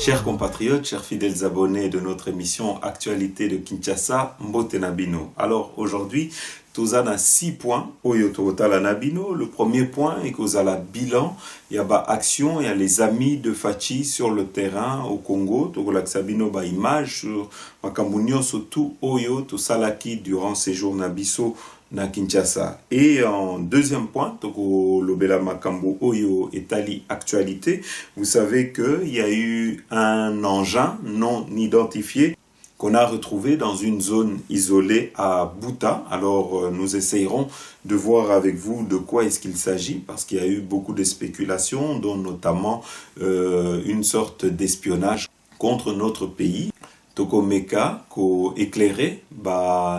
Chers compatriotes, chers fidèles abonnés de notre émission Actualité de Kinshasa, Mbote Nabino. Alors aujourd'hui, nous avons 6 points. Nabino. Le premier point est qu'on a le bilan, il y a action, il y a les amis de Fachi sur le terrain au Congo. Nous avons Sabino ba image sur Makambunyo surtout Oyo, tout salaki durant séjour Nabiso na Kinshasa. Et en deuxième point, Toko Lobela Makambo Oyo Etali actualité. Vous savez qu'il y a eu un engin non identifié qu'on a retrouvé dans une zone isolée à Bouta. Alors nous essayerons de voir avec vous de quoi est-ce qu'il s'agit, parce qu'il y a eu beaucoup de spéculations, dont notamment une sorte d'espionnage contre notre pays. Toko Meka, ko éclairé,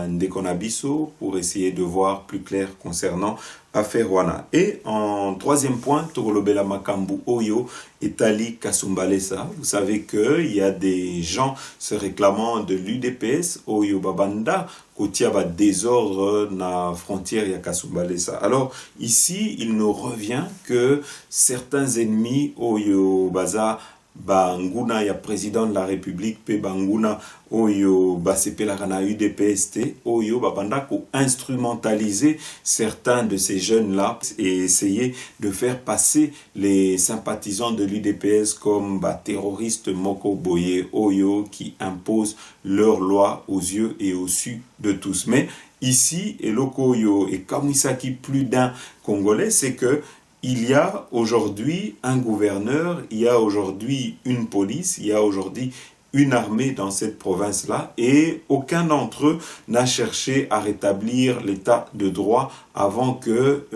Ndekonabiso, pour essayer de voir plus clair concernant affaire wana. Et en troisième point, Toko Lobela Makambu Oyo, Etali Kasumbalesa. Vous savez qu'il y a des gens se réclamant de l'UDPS, Oyo Babanda, Kotia va désordre na frontière ya Kasumbalesa. Alors, ici, il nous revient que certains ennemis, Oyo Baza, Banguna ya président de la République pe Banguna oyo basepela kana UDPST oyo babanda ko instrumentaliser certains de ces jeunes là et essayer de faire passer les sympathisants de l'UDPS comme terroristes moko boye oyo qui imposent leurs lois aux yeux et au su de tous. Mais ici et lokoyo et Kamisaki plus d'un Congolais, c'est que il y a aujourd'hui un gouverneur, il y a aujourd'hui une police, il y a aujourd'hui une armée dans cette province-là et aucun d'entre eux n'a cherché à rétablir l'état de droit avant que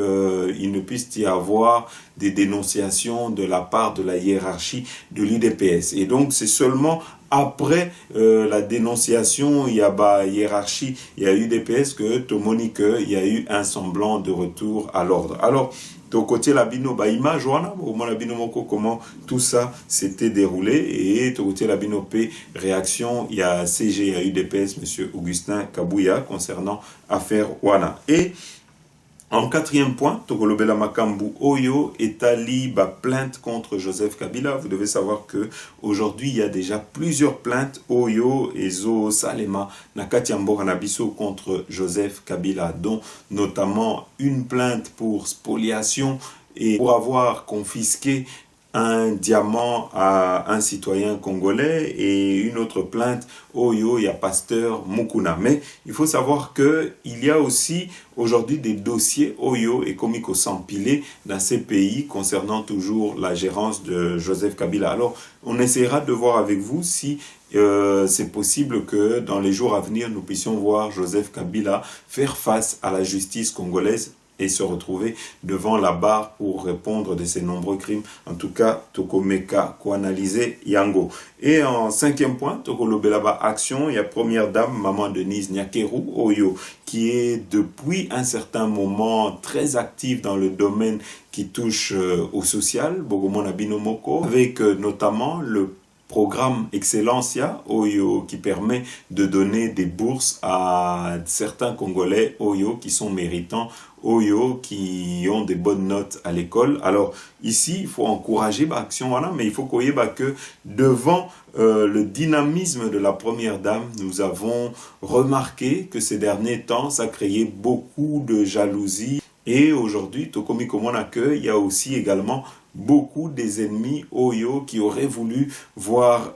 il ne puisse y avoir des dénonciations de la part de la hiérarchie de l'UDPS. Et donc c'est seulement après la dénonciation, il y a hiérarchie, il y a UDPS que Tomonique, il y a eu un semblant de retour à l'ordre. Alors, de côté labino ba image wana au moins labino moko comment tout ça s'était déroulé et de côté labino p réaction il y a CG il y a UDPS monsieur Augustin Kabouya concernant affaire wana. Et en quatrième point, Tokolobela Makambu Oyo Etali plainte contre Joseph Kabila. Vous devez savoir que aujourd'hui il y a déjà plusieurs plaintes Oyo Ezo Salema Nakatiambo Hanabiso contre Joseph Kabila, dont notamment une plainte pour spoliation et pour avoir confisqué un diamant à un citoyen congolais et une autre plainte Oyo, il y a pasteur Mukuna. Mais il faut savoir que il y a aussi aujourd'hui des dossiers Oyo et Komiko s'empiler dans ces pays concernant toujours la gérance de Joseph Kabila. Alors, on essaiera de voir avec vous si c'est possible que dans les jours à venir, nous puissions voir Joseph Kabila faire face à la justice congolaise et se retrouver devant la barre pour répondre de ses nombreux crimes. En tout cas, Toko Meka, ko analyser Yango. Et en cinquième point, Toko Lobelaba Action, il y a première dame, maman Denise Nyakeru Oyo, qui est depuis un certain moment très active dans le domaine qui touche au social, Bogomona Binomoko, avec notamment le programme Excellencia Oyo qui permet de donner des bourses à certains Congolais Oyo qui sont méritants, Oyo qui ont des bonnes notes à l'école. Alors ici, il faut encourager l'action, voilà, mais il faut qu'on y ait que devant le dynamisme de la première dame, nous avons remarqué que ces derniers temps, ça créait beaucoup de jalousie. Et aujourd'hui, Tokomi comme on accueille, il y a aussi également beaucoup des ennemis Oyo qui auraient voulu voir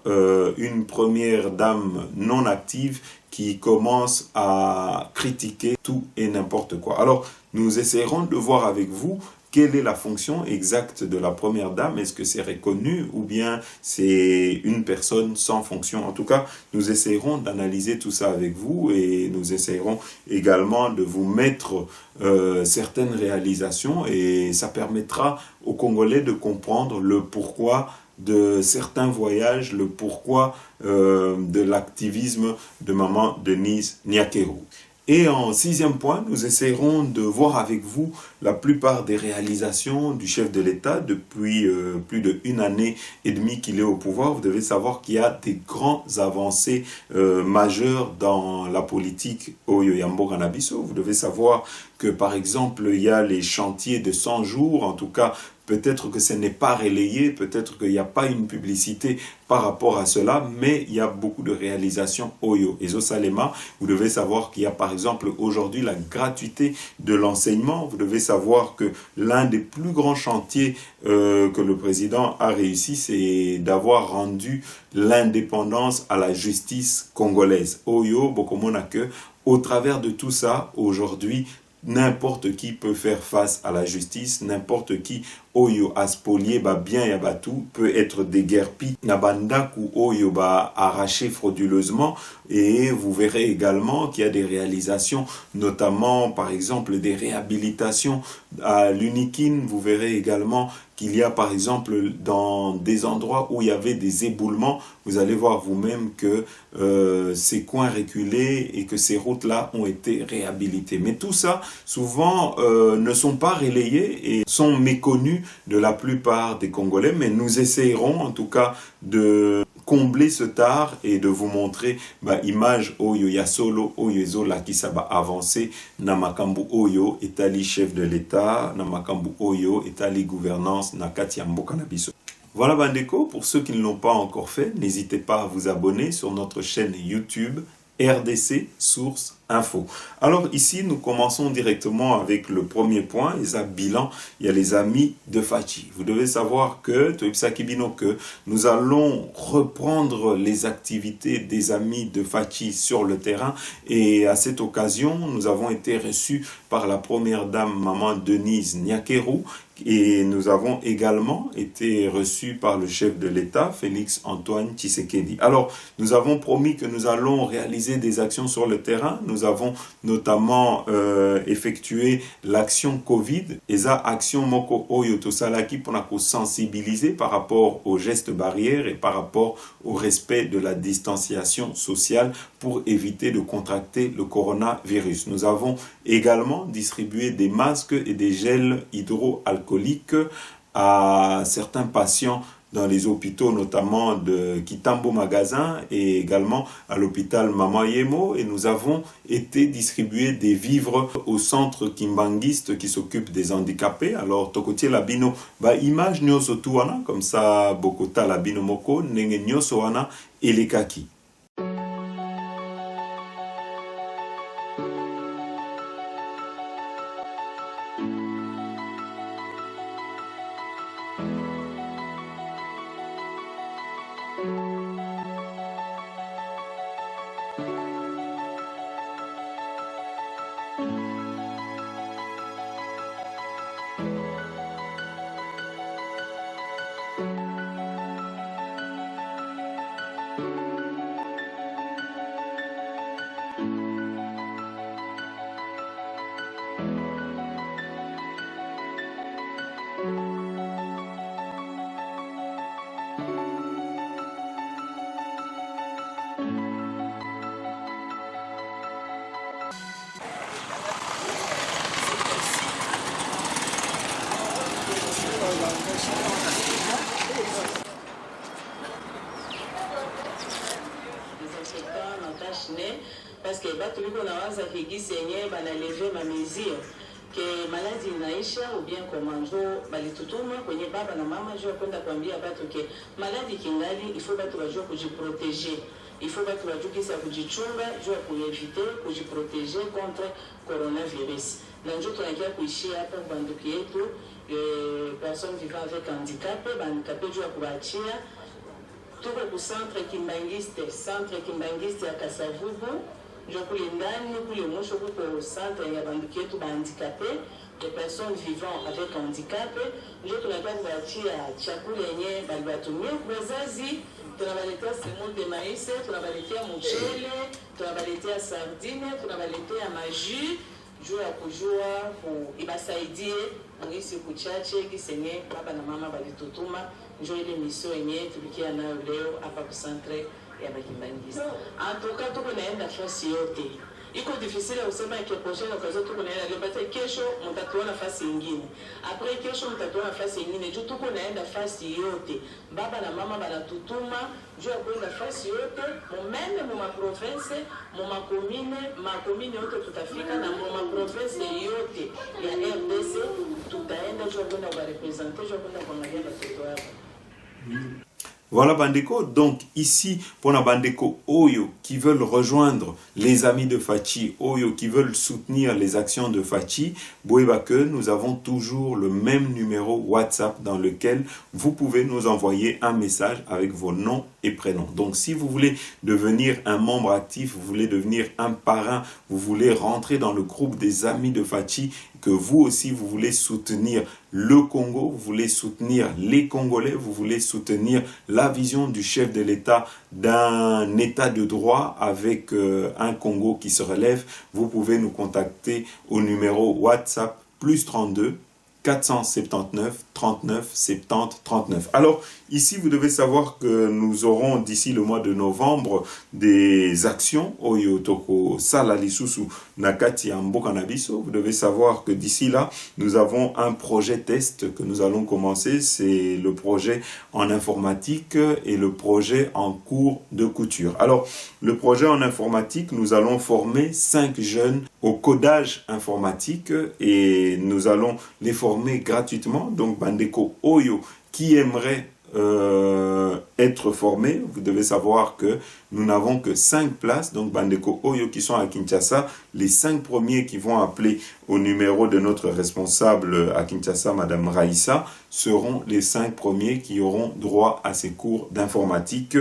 une première dame non active qui commence à critiquer tout et n'importe quoi. Alors, nous essaierons de voir avec vous quelle est la fonction exacte de la première dame. Est-ce que c'est reconnu ou bien c'est une personne sans fonction? En tout cas, nous essaierons d'analyser tout ça avec vous et nous essaierons également de vous mettre certaines réalisations et ça permettra aux Congolais de comprendre le pourquoi de certains voyages, le pourquoi de l'activisme de maman Denise Nyakeru. Et en sixième point, nous essaierons de voir avec vous la plupart des réalisations du chef de l'État depuis plus d'1 année et demie qu'il est au pouvoir. Vous devez savoir qu'il y a des grands avancées majeures dans la politique Oyo Yamboka na biso. Vous devez savoir que par exemple, il y a les chantiers de 100 jours, en tout cas, peut-être que ce n'est pas relayé, peut-être qu'il n'y a pas une publicité par rapport à cela, mais il y a beaucoup de réalisations Oyo. Et Zosalema, vous devez savoir qu'il y a par exemple aujourd'hui la gratuité de l'enseignement. Vous devez savoir que l'un des plus grands chantiers que le président a réussi, c'est d'avoir rendu l'indépendance à la justice congolaise. Oyo, Bokomona que, au travers de tout ça, aujourd'hui, n'importe qui peut faire face à la justice, n'importe qui oyo aspolié ba bien ya batou peut être déguerpi na bandaku oyo ba arraché frauduleusement. Et vous verrez également qu'il y a des réalisations, notamment par exemple des réhabilitations à l'Unikin. Vous verrez également qu'il y a par exemple dans des endroits où il y avait des éboulements, vous allez voir vous-même que ces coins reculés et que ces routes-là ont été réhabilitées. Mais tout ça, souvent, ne sont pas relayés et sont méconnus de la plupart des Congolais. Mais nous essayerons en tout cas de combler ce tard et de vous montrer image oyo ya solo oyo ezola qui ça va avancer na makambu oyo etali chef de l'État, na makambu oyo etali gouvernance na kati ya mboka na biso. Voilà bandeko, pour ceux qui ne l'ont pas encore fait, n'hésitez pas à vous abonner sur notre chaîne YouTube RDC Source Info. Alors ici, nous commençons directement avec le premier point, les bilan. Il y a les amis de Fachi. Vous devez savoir que, que nous allons reprendre les activités des amis de Fachi sur le terrain. Et à cette occasion, nous avons été reçus par la première dame, maman Denise Nyakeru. Et nous avons également été reçus par le chef de l'État, Félix Antoine Tshisekedi. Alors, nous avons promis que nous allons réaliser des actions sur le terrain. Nous avons notamment effectué l'action Covid. Et ça, action Moko Oyo Tosalaki pour nous sensibiliser par rapport aux gestes barrières et par rapport au respect de la distanciation sociale pour éviter de contracter le coronavirus. Nous avons également distribué des masques et des gels hydroalcooliques à certains patients dans les hôpitaux, notamment de Kitambo Magasin et également à l'hôpital Mama Yemo. Et nous avons été distribuer des vivres au centre Kimbangiste qui s'occupe des handicapés. Alors, Tokotie Labino, image nyoso tuana, comme ça, Bokota Labino Moko, Nenge nyoso wana, Elekaki. Parce que batu liko na waza kigisi yenye banaleve ma mesure que maladie inaisha ou bien komanjo balitutuma kwenye baba na mama jua kwenda kuambia batu ke maladie kingali, il faut batu wajua kujiproteger, il faut batu wajua kisa kujichunga jua kueviter kujiproteger contre coronavirus. Na njo tunakia kuishia hapa banduki yetu personnes vivant avec handicap, bandicapé jua kuachia tuko ku centre Kimbangiste ya Kasavubu. Je kule ndani kule mwisho kuko centre ya banduki yetu handicapé, les personnes vivant avec handicap. Ndio tunakuwa kuachia chakula yenye balibatumia wazazi, tunabaletea semoule de maïs, tunabaletea mchele, tunabaletea sardine, tunabaletea maju juu ya kujua ibasaidie ngisi kuchache kisenye baba na mama balitutuma. Ndio ile mission yenye tulikia nayo leo hapa ku centre ya Kimbangiste. En tout cas tuko naenda fasi yote iko difficile kusema ke prochaine occasion tuko naenda leo basi kesho mtatoa nafasi nyingine après kesho mtatoa nafasi nyingine juu tuko naenda fasi yote baba na mama banatutuma juu ya kwenda fasi yote mumene mu province mu makomine yote tutafika na mu province yote ya RDC tutaenda juu ya kwenda kwa representer juu ya kwenda kuangalia watoto wao. Voilà Bandeko, donc ici pour la Bandeko Oyo qui veulent rejoindre les amis de Fachi, Oyo qui veulent soutenir les actions de Fachi, que nous avons toujours le même numéro WhatsApp dans lequel vous pouvez nous envoyer un message avec vos noms et prénoms. Donc si vous voulez devenir un membre actif, vous voulez devenir un parrain, vous voulez rentrer dans le groupe des amis de Fachi, que vous aussi vous voulez soutenir le Congo, vous voulez soutenir les Congolais, vous voulez soutenir la vision du chef de l'État d'un État de droit avec un Congo qui se relève, vous pouvez nous contacter au numéro WhatsApp +32 479 39 70 39. Alors, ici, vous devez savoir que nous aurons d'ici le mois de novembre des actions Oyo Toko Sala Lisusu Nakati Mboka na biso. Vous devez savoir que d'ici là, nous avons un projet test que nous allons commencer. C'est le projet en informatique et le projet en cours de couture. Alors, le projet en informatique, nous allons former 5 jeunes au codage informatique et nous allons les former gratuitement. Donc, Bandeko Oyo qui aimerait être formé, vous devez savoir que nous n'avons que 5 places, donc Bandeko Oyo qui sont à Kinshasa, les 5 premiers qui vont appeler au numéro de notre responsable à Kinshasa, Madame Raïssa, seront les 5 premiers qui auront droit à ces cours d'informatique.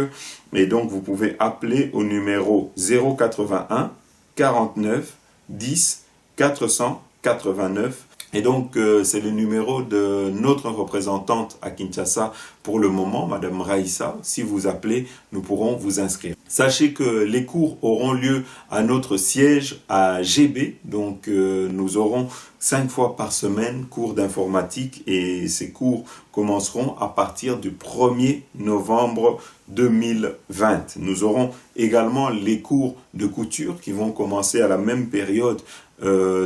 Et donc vous pouvez appeler au numéro 081 49 10 489. Et donc, c'est le numéro de notre représentante à Kinshasa pour le moment, Madame Raïssa. Si vous appelez, nous pourrons vous inscrire. Sachez que les cours auront lieu à notre siège à GB. Donc, nous aurons 5 fois par semaine cours d'informatique et ces cours commenceront à partir du 1er novembre 2020. Nous aurons également les cours de couture qui vont commencer à la même période,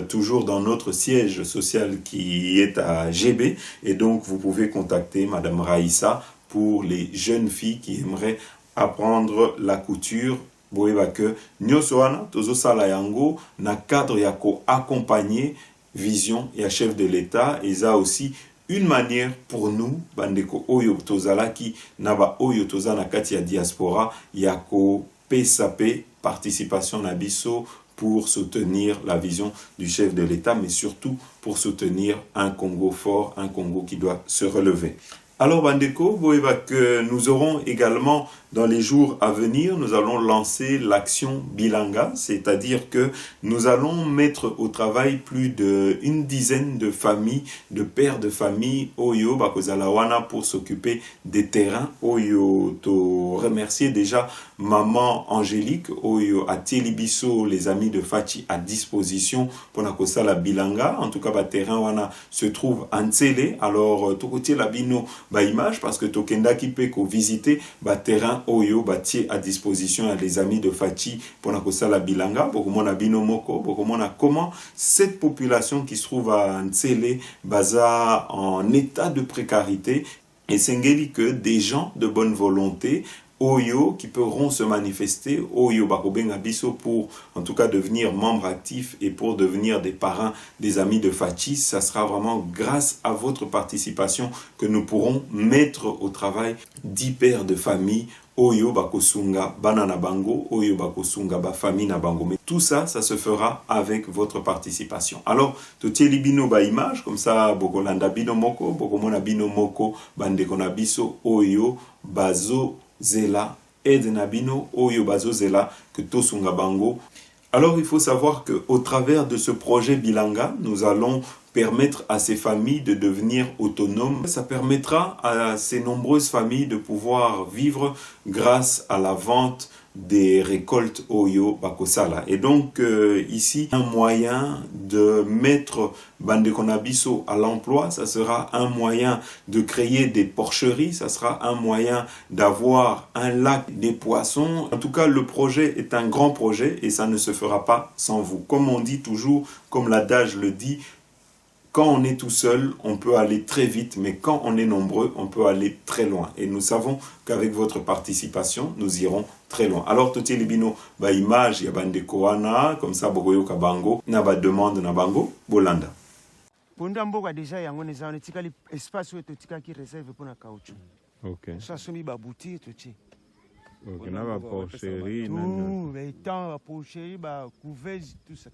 toujours dans notre siège social qui est à GB. Et donc, vous pouvez contacter Madame Raïssa pour les jeunes filles qui aimeraient apprendre la couture. Boyeba que nyoso wana tozo sala yango na cadre ya ko accompagner vision et chef de l'État. Et ça aussi une manière pour nous bandeko oyo tozala ki naba oyo tozana kati ya diaspora ya ko PSAP participation na biso pour soutenir la vision du chef de l'État, mais surtout pour soutenir un Congo fort, un Congo qui doit se relever. Alors Bandeko, vous voyez que nous aurons également dans les jours à venir, nous allons lancer l'action Bilanga, c'est-à-dire que nous allons mettre au travail plus d'une dizaine de familles, de pères de famille, Oyo, Bakozalawana, pour s'occuper des terrains. Oyo, to remercier déjà Maman Angélique, Oyo, à Télibiso, les amis de Fachi à disposition pour la Bilanga. En tout cas, le terrain wana se trouve en Ntsele. Alors, Tokotier la bino, image, parce que Tokenda qui peut visiter, terrain Oyo bâti à disposition à les amis de Fachi pour la Bilanga, Bokomona Bino Moko, Bokomona comment cette population qui se trouve à Ntsele, Baza en état de précarité, et Sengeli que des gens de bonne volonté Oyo qui pourront se manifester, Oyo Bakobenga Biso pour en tout cas devenir membre actif et pour devenir des parrains des amis de Fachi. Ça sera vraiment grâce à votre participation que nous pourrons mettre au travail 10 pères de famille. Oyo Bakosunga Banana Bango, Oyo Bakosunga Bafami na Bango. Mais tout ça, ça se fera avec votre participation. Alors, totie libino ba image, comme ça, Bokolanda Bino Moko, Bokomona Bino Moko, Bandekona Biso, Oyo, Bazo, Zela, Edenabino, Oyo Bazo Zela, que Tosunga Bango. Alors, il faut savoir qu'au travers de ce projet Bilanga, nous allons permettre à ces familles de devenir autonomes. Ça permettra à ces nombreuses familles de pouvoir vivre grâce à la vente des récoltes Oyo Bakosala. Et donc ici, un moyen de mettre Bande Konabiso à l'emploi, ça sera un moyen de créer des porcheries, ça sera un moyen d'avoir un lac des poissons. En tout cas, le projet est un grand projet et ça ne se fera pas sans vous. Comme on dit toujours, comme l'adage le dit, quand on est tout seul, on peut aller très vite, mais quand on est nombreux, on peut aller très loin. Et nous savons qu'avec votre participation, nous irons très loin. Alors, tout les bino, ba image, ya bande koana, comme ça, bogoyo kabango, na ba demande na bango, bolanda. Ponda mboka déjà yango neza on tika espace où tika qui réserve pour na caoutchouc. OK. Ça somi ba boutique tout. OK, na ba porcherie, tout, les temps ba porcherie, ba couveuse, tout ça.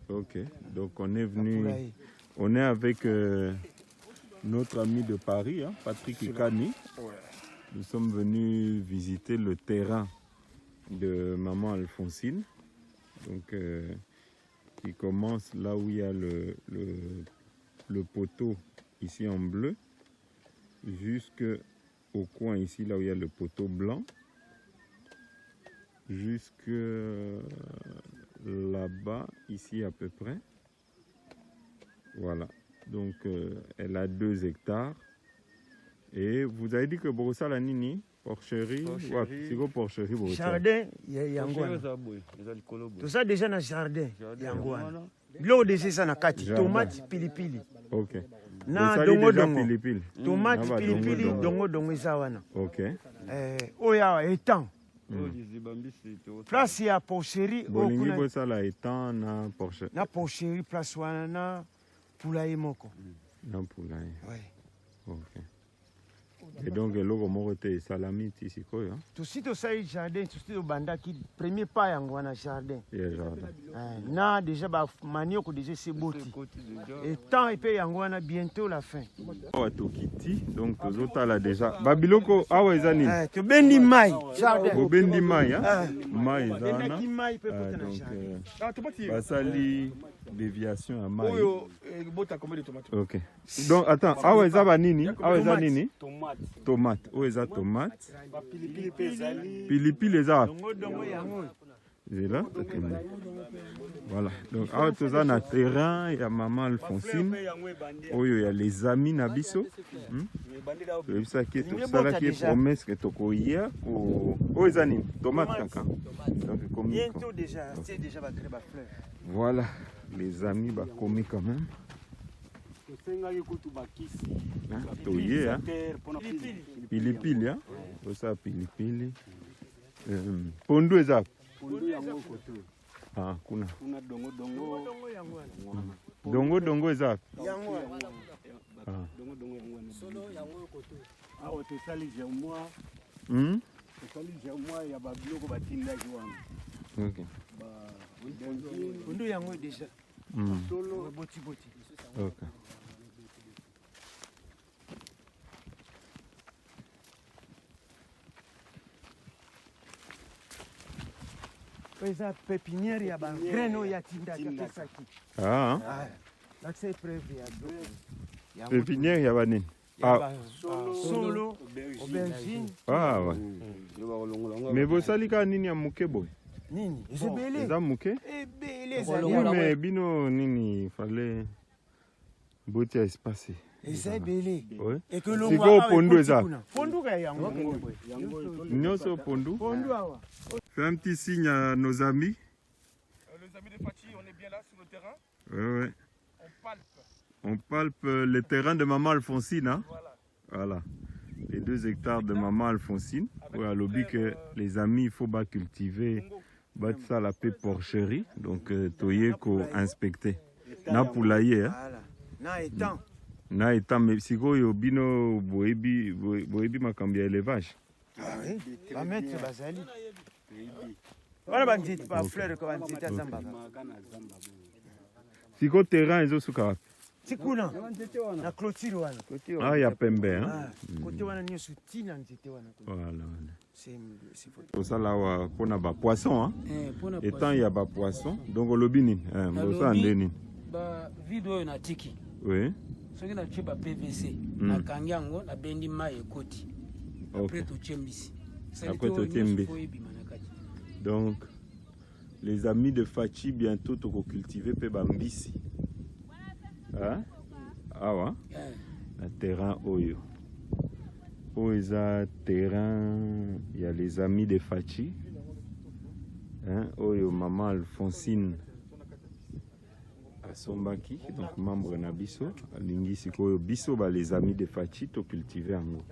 OK. Donc on est venu, on est avec notre ami de Paris, hein, Patrick Ikani. Ouais. Nous sommes venus visiter le terrain de maman Alphonsine. Donc qui commence là où il y a le poteau ici en bleu, jusqu'au coin ici là où il y a le poteau blanc, jusque là-bas, ici à peu près. Voilà. Donc, elle a 2 hectares. Et vous avez dit que Borosala Nini, porcherie, c'est quoi porcherie Borosala? Jardin, il y a tout ça déjà dans le jardin. L'eau déjà ça na kati, tomate, pilipili. OK. Na dongo pilipili. Tomate, pilipili, dongo zawana. OK. Oya étang. Place ya porcherie bolingi bosala étang na porcherie. Na porcherie place wana na poulailler moko. Na poulailler. Oui. OK. Et donc eloko moko te salami ti sikoyo. Tout sito ça jardin, tout sito banda ki premier pas yango na jardin. Jardin. Na déjà ba manioko déjà c'est boti. Et temps et puis yango na bientôt la fin. Watokiti donc tozotala déjà. Babiloko awa ezani. To bendi mai jardin. Bo bendi mai hein. Mai ezana. Bendi mai pe potana jardin. Basali déviation à mai. Oyo bota combien de tomates? OK. Donc attends, awa ezaba nini? Awa ezaba nini? Tomate. Où est-ce tomate? Pilipili eza. C'est là. Voilà. Donc awa toza na terrain ya maman Alphonsine. Oyo ya les amis na biso. Ça qui est promesse que tokoya ko. Où est nini? Tomate kaka. Donc comme bientôt déjà, c'est déjà va créer ba fleur. Voilà, les amis ba commis quand même. Toye hein. Pilipili hein. Osa pilipili. Pondu eza. Ah kuna. Dongo eza. Ah. Solo yango koto. Awa to sali je moi. To sali je moi ya ba biloko batinda wana. OK. Pondu yango déjà. Solo boti. OK. Eza pépinière ya ba graino ya tinda kisaki. Ah. Là c'est prévu ya pépinière ya ba nini? Solo aubergine. Ah ouais. Mais vous salika nini ya muke boy? Nini? Ezebele. Eza muke? Ebele za. Mais bino nini fallait botia espace. Ezebele. Ouais. Et que l'on voit pondu eza. Pondu ka yango. Nyoso pondu. Pondu awa. Fais un petit signe à nos amis. Les amis de Fatih, on est bien là sur le terrain. Ouais. On palpe. On palpe le terrain de maman Alphonsine. Hein? Voilà. Les 2 hectares de maman Alphonsine. Ouais, à l'objet que les amis, il faut pas cultiver ça la paix porcherie. Donc, toyer ko inspecter. Na poulailler. Hein? Na étang. Mais si vous bino boebi makambi élevage. Ah oui. Va mettre bazali. Voilà banzite pas fleur ko banzite zamba. Siko terrain ezo suka. Sikuna na clôture wana. Ah ya pembe hein. Côté wana nyo sutina nzite wana. Voilà. C'est pour ça là wa pona ba poisson hein. Étant il y a ba poisson donc lobi nini bosa ndeni. Ba video na tiki. Oui. Soki na chiba PVC na kanyango na bendi mai ekoti. Après to chembisi. Après to chembi. Donc, les amis de Fachi, bientôt, tu vas cultiver pe bambisi. Hein? Ah ouais? Un terrain Oyo. Oyo, terrain, il y a les amis de Fachi. Hein? Oyo, maman Alphonsine Asombaki, donc membre na biso. Lingisi Koyo, biso, les amis de Fachi, tu cultiver en eau.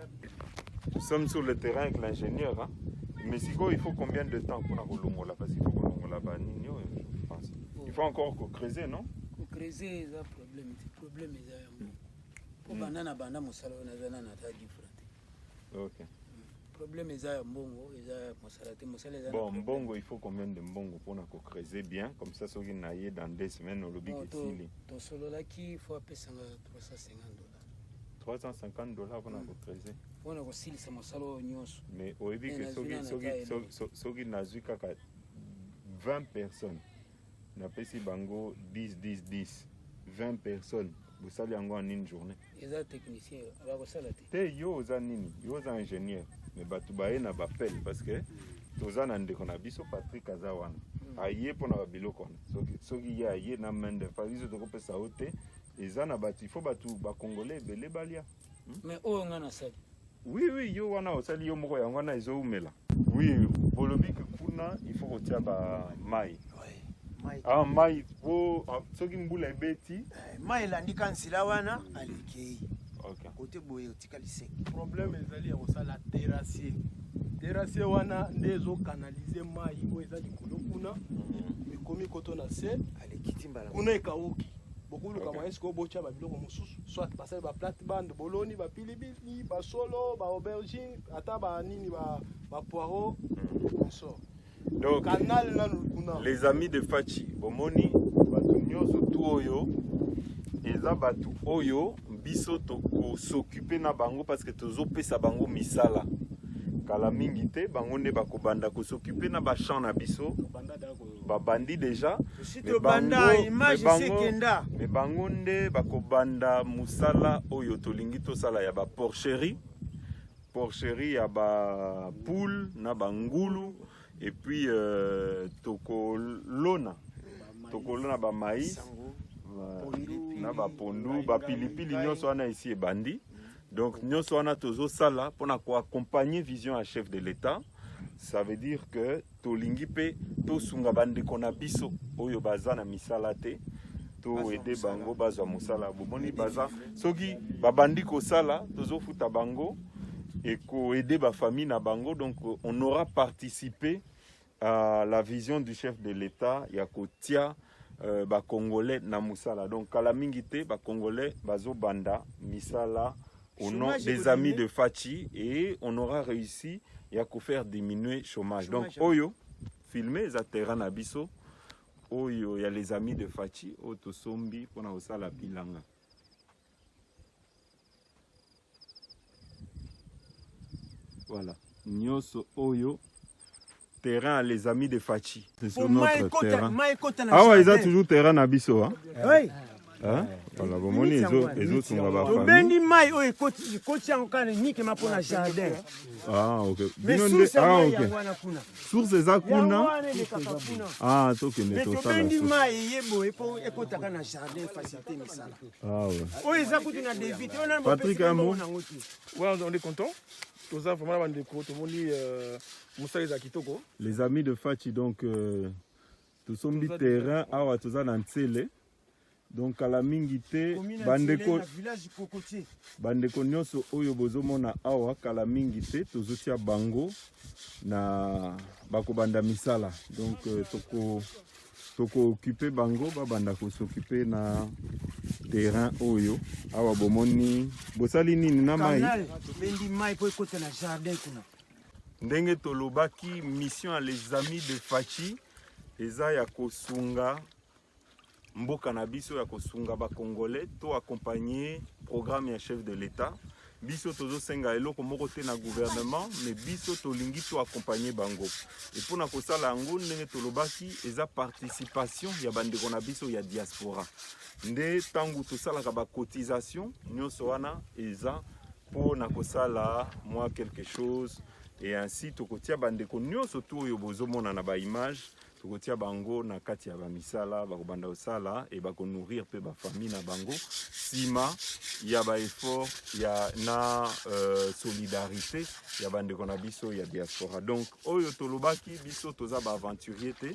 Nous sommes sur le terrain avec l'ingénieur. Hein? Mais il faut combien de temps pour la là? Parce qu'il faut qu'on la banine, je pense. Il faut encore creuser, non? Creuser, c'est un problème. C'est problème, pour banana, banana, moussala, on a différent. Ok. Problème, c'est un mbongo, c'est bon, mbongo, il faut combien de mbongo pour creuser bien? Comme ça, si on a dans 2 semaines, on le dit que si. Ton solo là, il faut payer $350. $350 pour creuser. Mais au début que Sogi n'a vu qu'à 20 personnes. N'a pas si bango 10, 10, 10. 20 personnes. Vous savez en une journée. Les techniciens, yo aux ingénieurs. Mais batubaye n'a pas appel parce que tous en ande qu'on a biso Patrick Azawan. Aïe pour na biloko. Sogi ya aïe na mende. Par exemple, de ça ôter. Les ana batu, il faut batu ba congolais belé balia. Mais oh on a ça. Oui, yo wana osali yo moko yango wana ezoumela. Oui, bolobi que kuna il faut retia ba mai. Mai. Ah mai po soki mbula ebeti. Mai landika nsila wana alekei. OK. Côté boye otikali sec. Problème ezali ya kosala terrassier. Terrassier wana ndezo canaliser mai o ezali kuna. Mais komi kotona se alekiti mbala. Kuna ekauki. Beaucoup de camarades qui ont bossé avec soit passer par plate-bande, bologna, par pilibili, par solo, par aubergine, par nini, par poireau, donc les amis de Fachi, bomoni, batunyo surtout oyo, eza batu oyo, biso toko s'occuper na bango parce que tozo pesa bango misala. Kala mingi te bango ne bakobanda ko s'occuper na ba champ na biso. Ba bandi déjà. Mais banda image sekenda. Mais bango nde bakobanda musala oyo tolingi to sala ya ba porcherie. Porcherie ya ba poule na bangulu et puis tokolona. Tokolona ba maïs. Na ba pondu, ba pilipili nyonso wana ici e bandi. Donc, nous sommes sala pour accompagner vision à chef de l'État. Ça veut dire que tolingi pe to sunga bande konabiso oyo baza na misala te to aider bango bazwa musala bomoni baza soki babandi ko sala tozo futa bango et ko aider ba famille na bango. Donc on aura participé à la vision du chef de l'État ya kotia ba congolais na musala. Donc kala mingi te ba congolais bazo banda misala au nom des amis de Fachi et on aura réussi à faire diminuer le chômage. Donc, Oyo, filmer les terrains à Bisso, Oyo, il y a les amis de Fachi, Oto Sombi, pour nous la bilanga. Voilà. Nyoso Oyo, terrain à les amis de Fachi. C'est sur notre terrain. Ah ouais, ils ont toujours terrain à Bisso. Hein? Oui. Hein? Voilà, bon, les autres sont là-bas. Bendi mai o ekoti encore ni que ma pona jardin. Ah OK. Mais source ah OK. Source za kuna. Ah to que ne to ça. Bendi mai yebo ekota kana jardin facilité misala. Ah ouais. O ezakuti na David on a Patrick Amo. Ouais, on est content. Tout ça vraiment bande de tout le monde Moussa Zakitoko. Les amis de Fachi donc tout sommes du terrain awa toza na Ntsele. Donc à la mingité bandeko nyonso oyo bozomona awa kala mingité tozotia bango na bakobanda misala. Donc toko occuper bango babanda ko s'occuper na terrain oyo awa bomoni bosali nini na mai bendi mai po ekota na jardin kuna ndenge tolobaki mission à les amis de Fachi eza ya kosunga mboka na biso ya kosunga ba congolais to accompagner programme ya chef de l'État biso tozo senga eloko moko te na gouvernement mais biso tolingi to accompagner bango et pour na kosala ngo ndenge tolobaki eza participation ya bandeko na biso ya diaspora nde tangu tosala ka ba cotisation nyonso wana eza pour na kosala moi quelque chose et ainsi tokotia bandeko nyonso to oyo bozomona na ba image tokotia bango na kati ya bamisala bakobanda osala et bakonourrir pe ba famille na bango sima ya ba effort ya na solidarité ya bandeko na biso ya diaspora. Donc oyo tolobaki biso toza ba aventurier te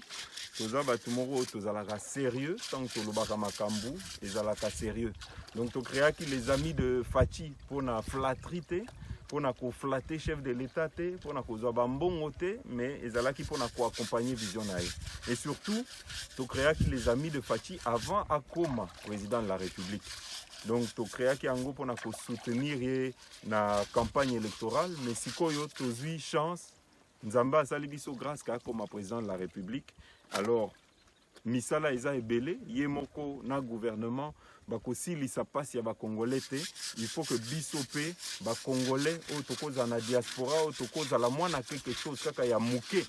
toza batu moko tozalaka sérieux tant tolobaka makambu ezalaka sérieux. Donc to créaki les amis de Fachi pour na flatterie pour na ko flatter chef de l'état pour na ko zwa mbongo te mais ezalaki pour na ko accompagner vision na ye. Et surtout to créaki les amis de Fachi avant akoma président de la République. Donc to créaki ango pour na ko soutenir ye na campagne électorale mais sikoyo tozwi chance nzamba asali biso grâce ka comme président de la République. Alors misala eza ebele ye moko na gouvernement bakosilisa pasi ya bakongolais te. Il faut que biso pe bakongolais oyo tokozala na diaspora oyo tokozala mwana quelque chose kaka ya moke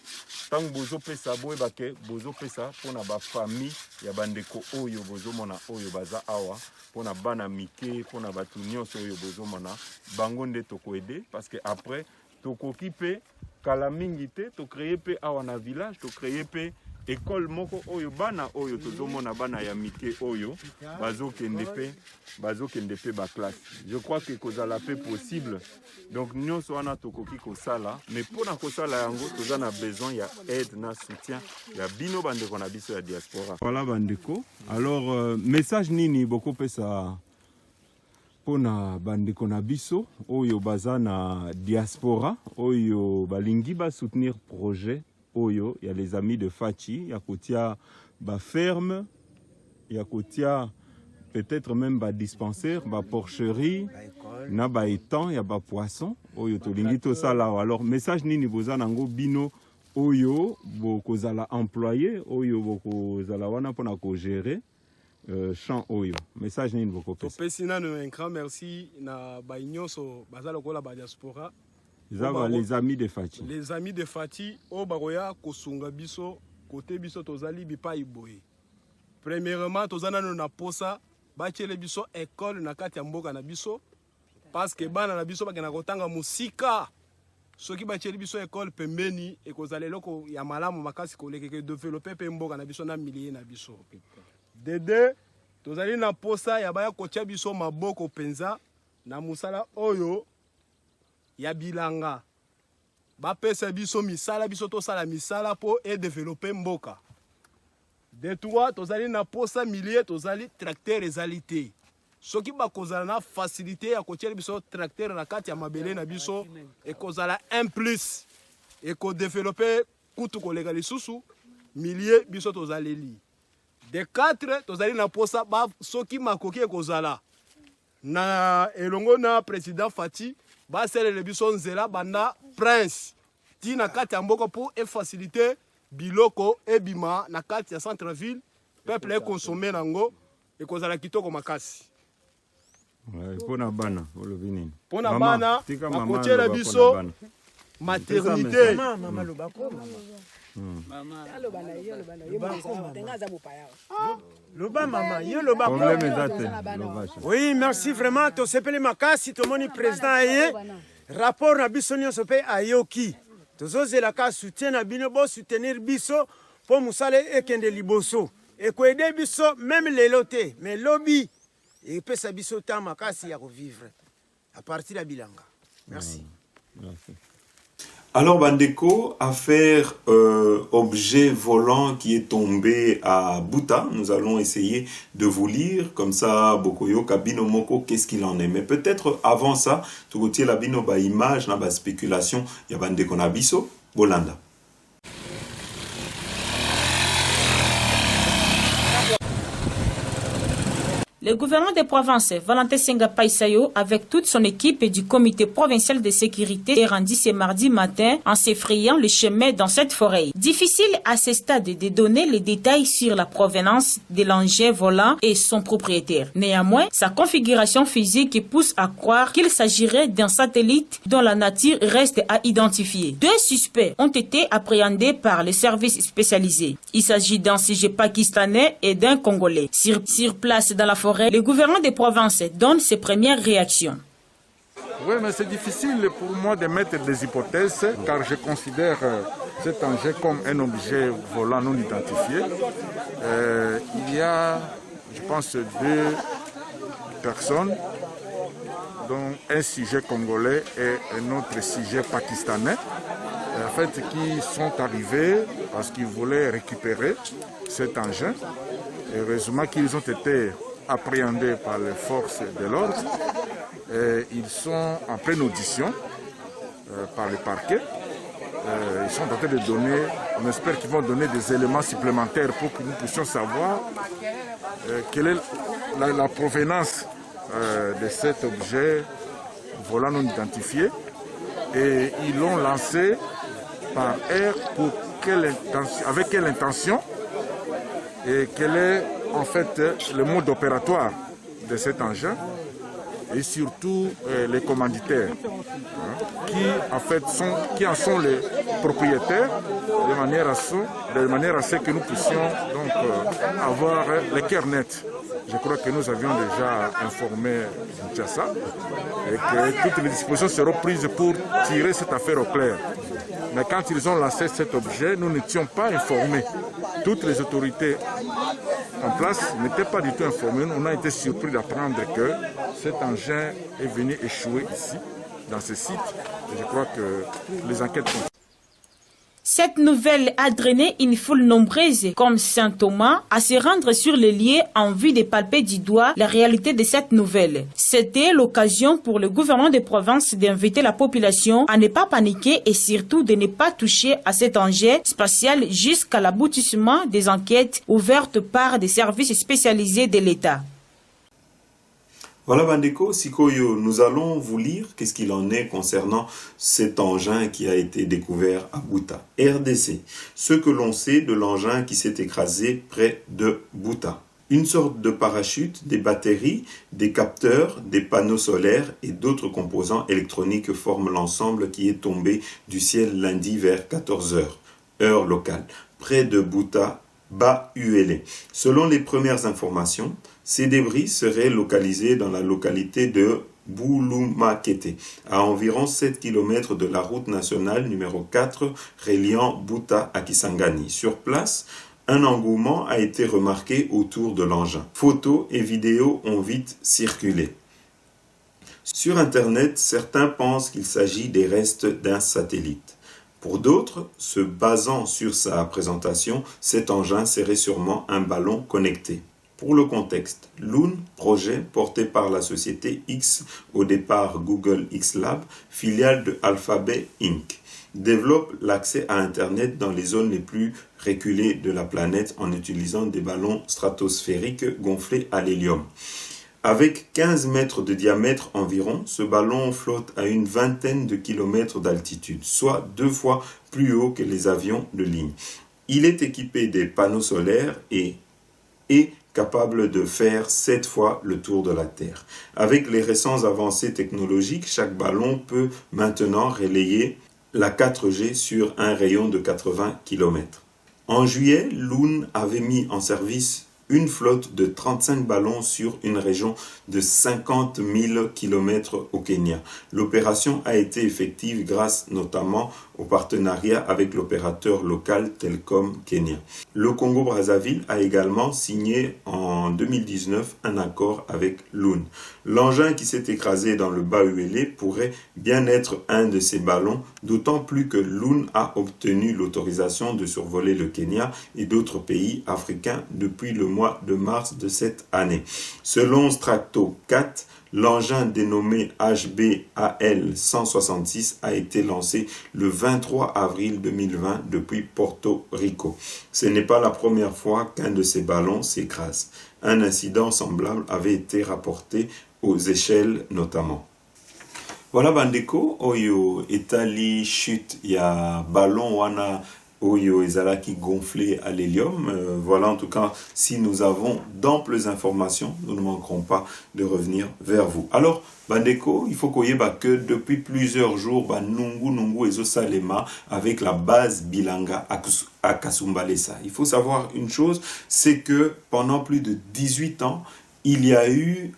ntango bozopesa boyebake bozopesa mpona bafamille ya bandeko oyo bozomona oyo baza awa mpona bana mike mpona bato nyonso oyo bozomona bango nde tokoede parce que après tokoki pe kala mingi te tocreye pe awa na village tocreye pe école moko oyo bana oyo tozomona bana ya mike oyo bazokende pe ba classe. Je crois que kozala pe possible. Donc nyonso wana tokoki kosala mais pona kosala yango toza na besoin ya aide na soutien ya bino bandeko na biso ya diaspora. Voilà bandeko. Alors message nini boko pesa pona bandeko na biso oyo baza na diaspora oyo balingi ba soutenir projet oyo ya les amis de Fachi ya kotia ba ferme ya kotia peut-être même ba dispensaire ba porcherie na ba étang ya ba poisson oyo tolingi to sala. Alors message nini boza nango bino oyo bokozala employé oyo bokozala wana pona ko gérer champ oyo message nini bokopesa topesi nanu un grand merci na ba nyonso bazala kola ba diaspora. Les amis de Fachi. Les amis de Fachi, au Baroya, Kosunga Biso, côté Biso, Tozali, Bipa Iboye. Premièrement, Tozana na posa, Bachele Biso, école, Nakati Amboka na Biso, parce que Bana na Biso, Bakana Kotanga Musika. Ce qui Bachele Biso, école, Pembeni, et Kozale Loko, Yamalamu, Makasi, Koleke, développer Pemboka na Biso, na milliers na Biso. De deux, Tozali na posa, Yabaya Kocha Biso, Maboko Penza, na Musala Oyo, ya bilanga ba pesa biso misala biso to sala misala po et développer mboka. De trois tozali na posa millier tozali tracteur ezalité. Soki ba kozala na facilité ya kotiela biso tracteur na kati ya mabele na biso e kozala un plus et ko développer kutu ko lega lisusu millier biso tozali li. De quatre tozali na posa ba soki makoki e kozala na elongo na président Fachi basele le biso nzela banda prince ti na kati ya mboko pour faciliter biloko ebima na kati ya centre ville peuple e consommer nango e kozala kitoko makasi. Pona bana olobi nini? Pona bana bakotela biso maternité. Mama lobako Mama. Oui, merci vraiment. To sepeli makasi to moni président aye rapport na biso nyonso pe ayoki. Tozozela ka soutien na bino bo soutenir biso po musale ekende liboso. E ko aider biso même lelo te, mais lobby et pesa biso ta makasi ya ko vivre à partir de bilanga. Merci. Merci. Alors Bandeko, affaire objet volant qui est tombé à Bouta, nous allons essayer de vous lire comme ça, Bokoyo, Kabino Moko, qu'est-ce qu'il en est. Mais peut-être avant ça, tu retiens la bino ba image, na ba spéculation, ya Bandeko na biso, Bolanda. Le gouvernement de province, Valentin Senga Païsayo, avec toute son équipe et du comité provincial de sécurité, est rendu ce mardi matin en s'effrayant le chemin dans cette forêt. Difficile à ce stade de donner les détails sur la provenance de l'engin volant et son propriétaire. Néanmoins, sa configuration physique pousse à croire qu'il s'agirait d'un satellite dont la nature reste à identifier. 2 suspects ont été appréhendés par les services spécialisés. Il s'agit d'un sujet pakistanais et d'un Congolais. Sur place dans la forêt, le gouvernement des provinces donne ses premières réactions. Oui, mais c'est difficile pour moi de mettre des hypothèses car je considère cet engin comme un objet volant non identifié. Il y a, je pense, 2 personnes, dont un sujet congolais et un autre sujet pakistanais, en fait, qui sont arrivés parce qu'ils voulaient récupérer cet engin. Et heureusement qu'ils ont été appréhendés par les forces de l'ordre. Ils sont en pleine audition par le parquet. Ils sont en train de donner, on espère qu'ils vont donner des éléments supplémentaires pour que nous puissions savoir quelle est la provenance de cet objet volant non identifié. Et ils l'ont lancé par air pour avec quelle intention et quel est en fait le mode opératoire de cet engin et surtout les commanditaires qui en sont les propriétaires de manière à ce que nous puissions donc avoir les cœurs nets. Je crois que nous avions déjà informé Kinshasa et que toutes les dispositions seront prises pour tirer cette affaire au clair. Mais quand ils ont lancé cet objet, nous n'étions pas informés. Toutes les autorités en place n'étaient pas du tout informées. On a été surpris d'apprendre que cet engin est venu échouer ici, dans ce site. Et je crois que les enquêtes sont... Cette nouvelle a drainé une foule nombreuse, comme Saint-Thomas, à se rendre sur les lieux en vue de palper du doigt la réalité de cette nouvelle. C'était l'occasion pour le gouvernement des provinces d'inviter la population à ne pas paniquer et surtout de ne pas toucher à cet engin spatial jusqu'à l'aboutissement des enquêtes ouvertes par des services spécialisés de l'État. Voilà Bandeko, Sikoyo, nous allons vous lire qu'est-ce qu'il en est concernant cet engin qui a été découvert à Buta. RDC, ce que l'on sait de l'engin qui s'est écrasé près de Buta. Une sorte de parachute, des batteries, des capteurs, des panneaux solaires et d'autres composants électroniques forment l'ensemble qui est tombé du ciel lundi vers 14h, heure locale, près de Buta, Bas-Uélé. Selon les premières informations, ces débris seraient localisés dans la localité de Bouloumakete, à environ 7 km de la route nationale numéro 4 reliant Buta à Kisangani. Sur place, un engouement a été remarqué autour de l'engin. Photos et vidéos ont vite circulé. Sur Internet, certains pensent qu'il s'agit des restes d'un satellite. Pour d'autres, se basant sur sa présentation, cet engin serait sûrement un ballon connecté. Pour le contexte, Loon, projet porté par la société X, au départ Google X Lab, filiale de Alphabet Inc., développe l'accès à Internet dans les zones les plus reculées de la planète en utilisant des ballons stratosphériques gonflés à l'hélium. Avec 15 mètres de diamètre environ, ce ballon flotte à une vingtaine de kilomètres d'altitude, soit 2 fois plus haut que les avions de ligne. Il est équipé des panneaux solaires et est capable de faire 7 fois le tour de la Terre. Avec les récentes avancées technologiques, chaque ballon peut maintenant relayer la 4G sur un rayon de 80 km. En juillet, Loon avait mis en service une flotte de 35 ballons sur une région de 50 000 km au Kenya. L'opération a été effective grâce notamment au partenariat avec l'opérateur local Telcom Kenya. Le Congo-Brazzaville a également signé en 2019 un accord avec Loon. L'engin qui s'est écrasé dans le Bas-Uélé pourrait bien être un de ces ballons, d'autant plus que Loon a obtenu l'autorisation de survoler le Kenya et d'autres pays africains depuis le mois de mars de cette année. Selon Strato 4, l'engin dénommé HBAL 166 a été lancé le 23 avril 2020 depuis Porto Rico. Ce n'est pas la première fois qu'un de ces ballons s'écrase. Un incident semblable avait été rapporté aux Seychelles notamment. Voilà Bandeko, oyo etali chute ya ballon wana oyo ezalaki gonflé à l'hélium. Voilà en tout cas, si nous avons d'amples informations, nous ne manquerons pas de revenir vers vous. Alors, Bandeko, il faut koyeba que depuis plusieurs jours, Nungu Ezo Salema avec la base Bilanga à Kasumbalesa. Il faut savoir une chose, c'est que pendant plus de 18 ans, il y a eu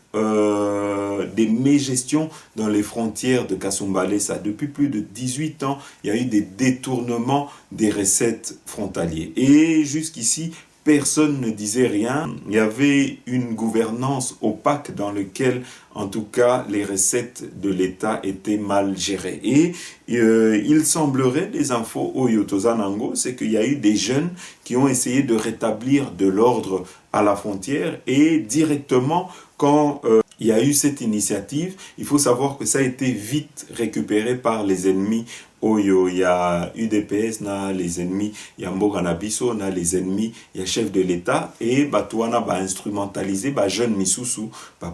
des mégestions dans les frontières de Kasumbalesa. Depuis plus de 18 ans, il y a eu des détournements des recettes frontalières. Et jusqu'ici, personne ne disait rien. Il y avait une gouvernance opaque dans laquelle, en tout cas, les recettes de l'État étaient mal gérées. Et il semblerait, les infos au Yotozanango, c'est qu'il y a eu des jeunes qui ont essayé de rétablir de l'ordre à la frontière et directement, quand il y a eu cette initiative, il faut savoir que ça a été vite récupéré par les ennemis. Oyo, il y a UDPS, na les ennemis, il y a Mboganabiso, na les ennemis, il y a chef de l'État, et Batouana va instrumentaliser, jeune Misusu,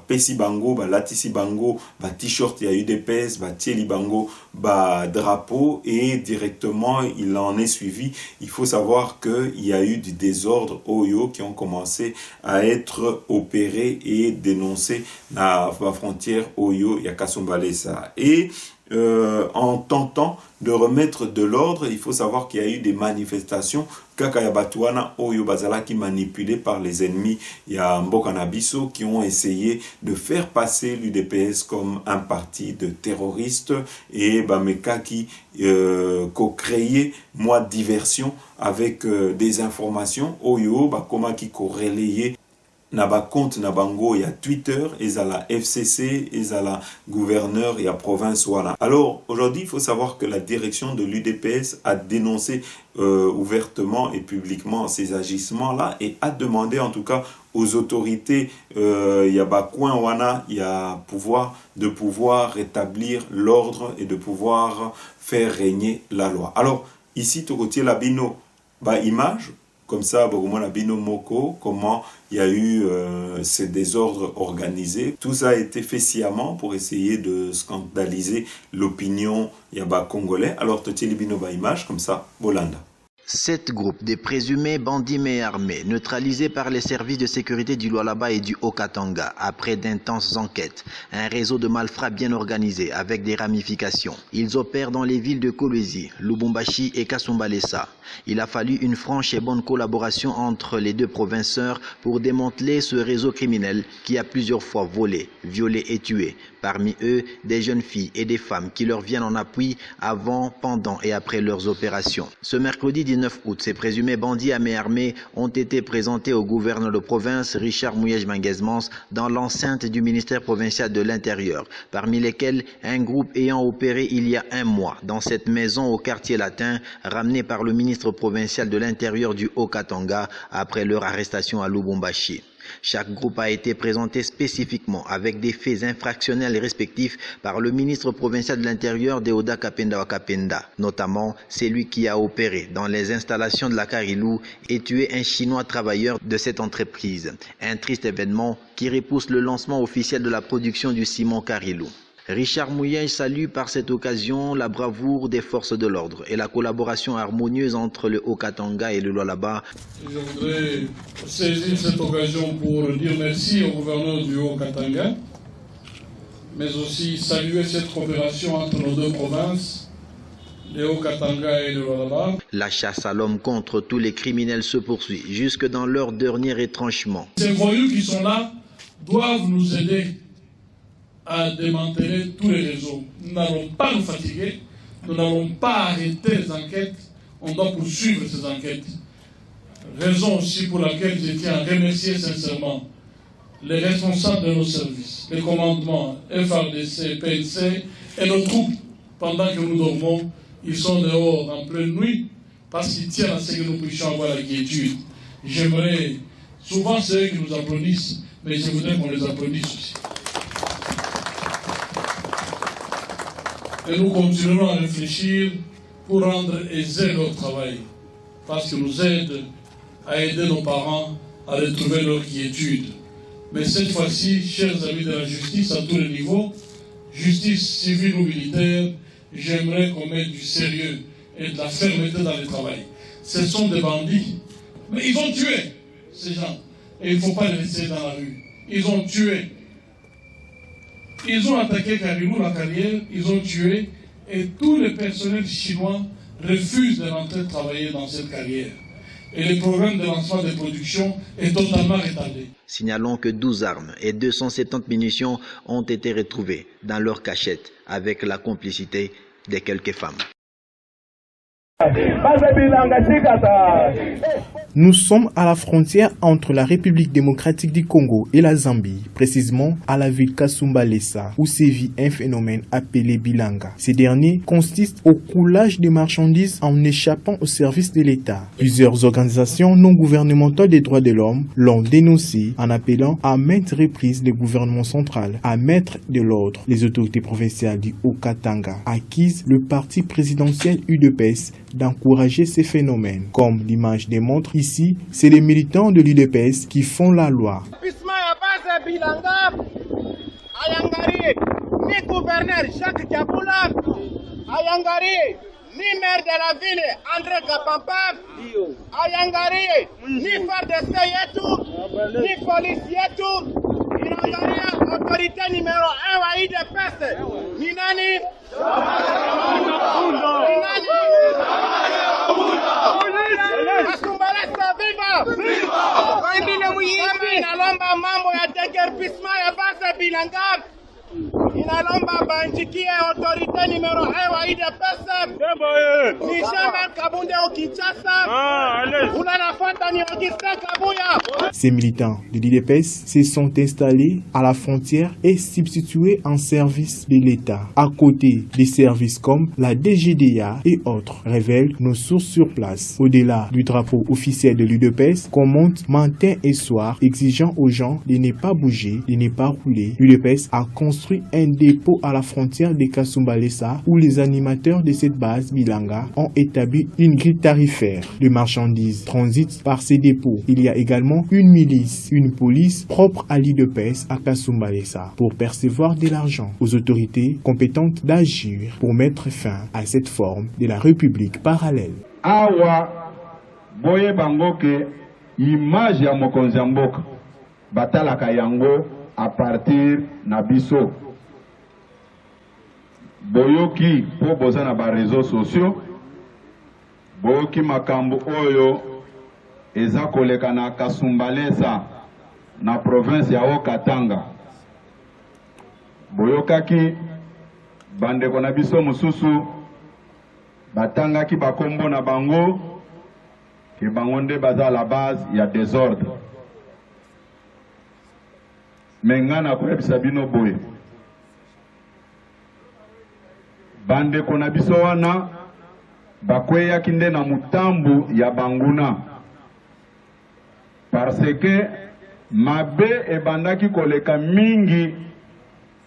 Pesi Bango, Latisi Bango, T-shirt, il y a UDPS, Tieli Bango, drapeau, et directement, il en est suivi. Il faut savoir qu'il y a eu du désordre Oyo qui ont commencé à être opérés et dénoncés à la frontière Oyo, il y a Kasumbalesa. Et en tentant de remettre de l'ordre, il faut savoir qu'il y a eu des manifestations Kakayabatuana Oyo Bazalaki manipulées par les ennemis. Il y a Mbokanabiso qui ont essayé de faire passer l'UDPS comme un parti de terroristes et Bameka qui co-créé moi diversion avec des informations Oyo Bakoma qui co-relayé Naba compte Nabango, il y a Twitter, il y a la FCC, il y a la gouverneur, il y a province Wana. Alors aujourd'hui, il faut savoir que la direction de l'UDPS a dénoncé ouvertement et publiquement ces agissements-là et a demandé en tout cas aux autorités, il y a Bakouin Wana, il y a de pouvoir rétablir l'ordre et de pouvoir faire régner la loi. Alors ici, Tokotier Labino, image. Comme ça, Bino Moko, comment il y a eu ces désordres organisés. Tout ça a été fait sciemment pour essayer de scandaliser l'opinion congolais. Alors, Totieli Bino image, comme ça, Bolanda. 7 groupes de présumés bandits mais armés, neutralisés par les services de sécurité du Lualaba et du Haut-Katanga, après d'intenses enquêtes. Un réseau de malfrats bien organisé, avec des ramifications. Ils opèrent dans les villes de Kolwezi, Lubumbashi et Kasumbalesa. Il a fallu une franche et bonne collaboration entre les deux provinceurs pour démanteler ce réseau criminel qui a plusieurs fois volé, violé et tué. Parmi eux, des jeunes filles et des femmes qui leur viennent en appui avant, pendant et après leurs opérations. Ce mercredi 19 août, ces présumés bandits à main armée ont été présentés au gouverneur de province Richard Mouyej Manguezmans dans l'enceinte du ministère provincial de l'Intérieur, parmi lesquels un groupe ayant opéré il y a un mois dans cette maison au quartier latin, ramené par le ministre provincial de l'Intérieur du Haut-Katanga après leur arrestation à Lubumbashi. Chaque groupe a été présenté spécifiquement avec des faits infractionnels respectifs par le ministre provincial de l'Intérieur Deoda Kapenda Wakapenda, notamment celui qui a opéré dans les installations de la Karilou et tué un Chinois travailleur de cette entreprise. Un triste événement qui repousse le lancement officiel de la production du ciment Karilou. Richard Mouyej salue par cette occasion la bravoure des forces de l'ordre et la collaboration harmonieuse entre le Haut-Katanga et le Lualaba. Je voudrais saisir cette occasion pour dire merci au gouverneur du Haut-Katanga, mais aussi saluer cette coopération entre nos deux provinces, le Haut-Katanga et le Lualaba. La chasse à l'homme contre tous les criminels se poursuit jusque dans leur dernier retranchement. Ces voyous qui sont là doivent nous aider à démanteler tous les réseaux. Nous n'allons pas nous fatiguer, nous n'allons pas arrêter les enquêtes, on doit poursuivre ces enquêtes. Raison aussi pour laquelle je tiens à remercier sincèrement les responsables de nos services, les commandements FRDC, PNC et nos troupes. Pendant que nous dormons, ils sont dehors en pleine nuit parce qu'ils tiennent à ce que nous puissions avoir la quiétude. J'aimerais, souvent c'est eux qui nous applaudissent, mais je voudrais qu'on les applaudisse aussi. Et nous continuerons à réfléchir pour rendre aisé leur travail, parce qu'ils nous aident à aider nos parents à retrouver leur quiétude. Mais cette fois-ci, chers amis de la justice à tous les niveaux, justice civile ou militaire, j'aimerais qu'on mette du sérieux et de la fermeté dans le travail. Ce sont des bandits, mais ils ont tué ces gens. Et il ne faut pas les laisser dans la rue. Ils ont tué. Ils ont attaqué Karilou, la carrière, ils ont tué, et tous les personnels chinois refusent de rentrer travailler dans cette carrière. Et le programme de lancement de production est totalement retardé. Signalons que 12 armes et 270 munitions ont été retrouvées dans leur cachette avec la complicité de quelques femmes. Nous sommes à la frontière entre la République démocratique du Congo et la Zambie, précisément à la ville Kasumbalesa, où sévit un phénomène appelé bilanga. Ces derniers consistent au coulage des marchandises en échappant au service de l'État. Plusieurs organisations non gouvernementales des droits de l'homme l'ont dénoncé en appelant à maintes reprises le gouvernement central à mettre de l'ordre. Les autorités provinciales du Haut-Katanga accusent le parti présidentiel UDPS d'encourager ces phénomènes. Comme l'image démontre ici, c'est les militants de l'UDPS qui font la loi. Ni gouverneur Jacques Diaboula, Ayangari, ni maire de la ville André Kapampa, Ayangari, ni FARDC yetu, ni police yetu, inaangalia autorité numéro 1 wa UDPS. Ni nani? Kasumbalesa viva! Inalomba mambo ya déguerpissement ya base bilanga. Inalomba banjikie autorité numéro 1 wa UDPS. Ni Jean-Marc Kabunde au Kinshasa. Unanafuata ni Augustin Kabuya. Ces militants de l'UDPS se sont installés à la frontière et substitués en service de l'État, à côté des services comme la DGDA et autres, révèlent nos sources sur place. Au-delà du drapeau officiel de l'UDPS, qu'on monte matin et soir, exigeant aux gens de ne pas bouger, de ne pas rouler. L'UDPS a construit un dépôt à la frontière de Kasumbalesa où les animateurs de cette base bilanga ont établi une grille tarifaire. Les marchandises transitent par ces dépôts. Il y a également une milice, une police propre à l'UDPS à Kasumbalesa pour percevoir de l'argent. Aux autorités compétentes d'agir pour mettre fin à cette forme de la République parallèle. Awa boye bangoke image ya mokonzi ya mboka batalaka yango à partir na biso boyoki po boza na ba réseaux sociaux boyoki makambo oyo eza koleka na Kasumbalesa na province ya Haut-Katanga boyokaki bandeko na biso mosusu batangaki bakombo na bango ke bango nde baza la base ya désordre menga na koyebisa bino boye bandeko na biso wana bakweyaki nde na mutambu ya banguna parce que mabe ebandaki koleka mingi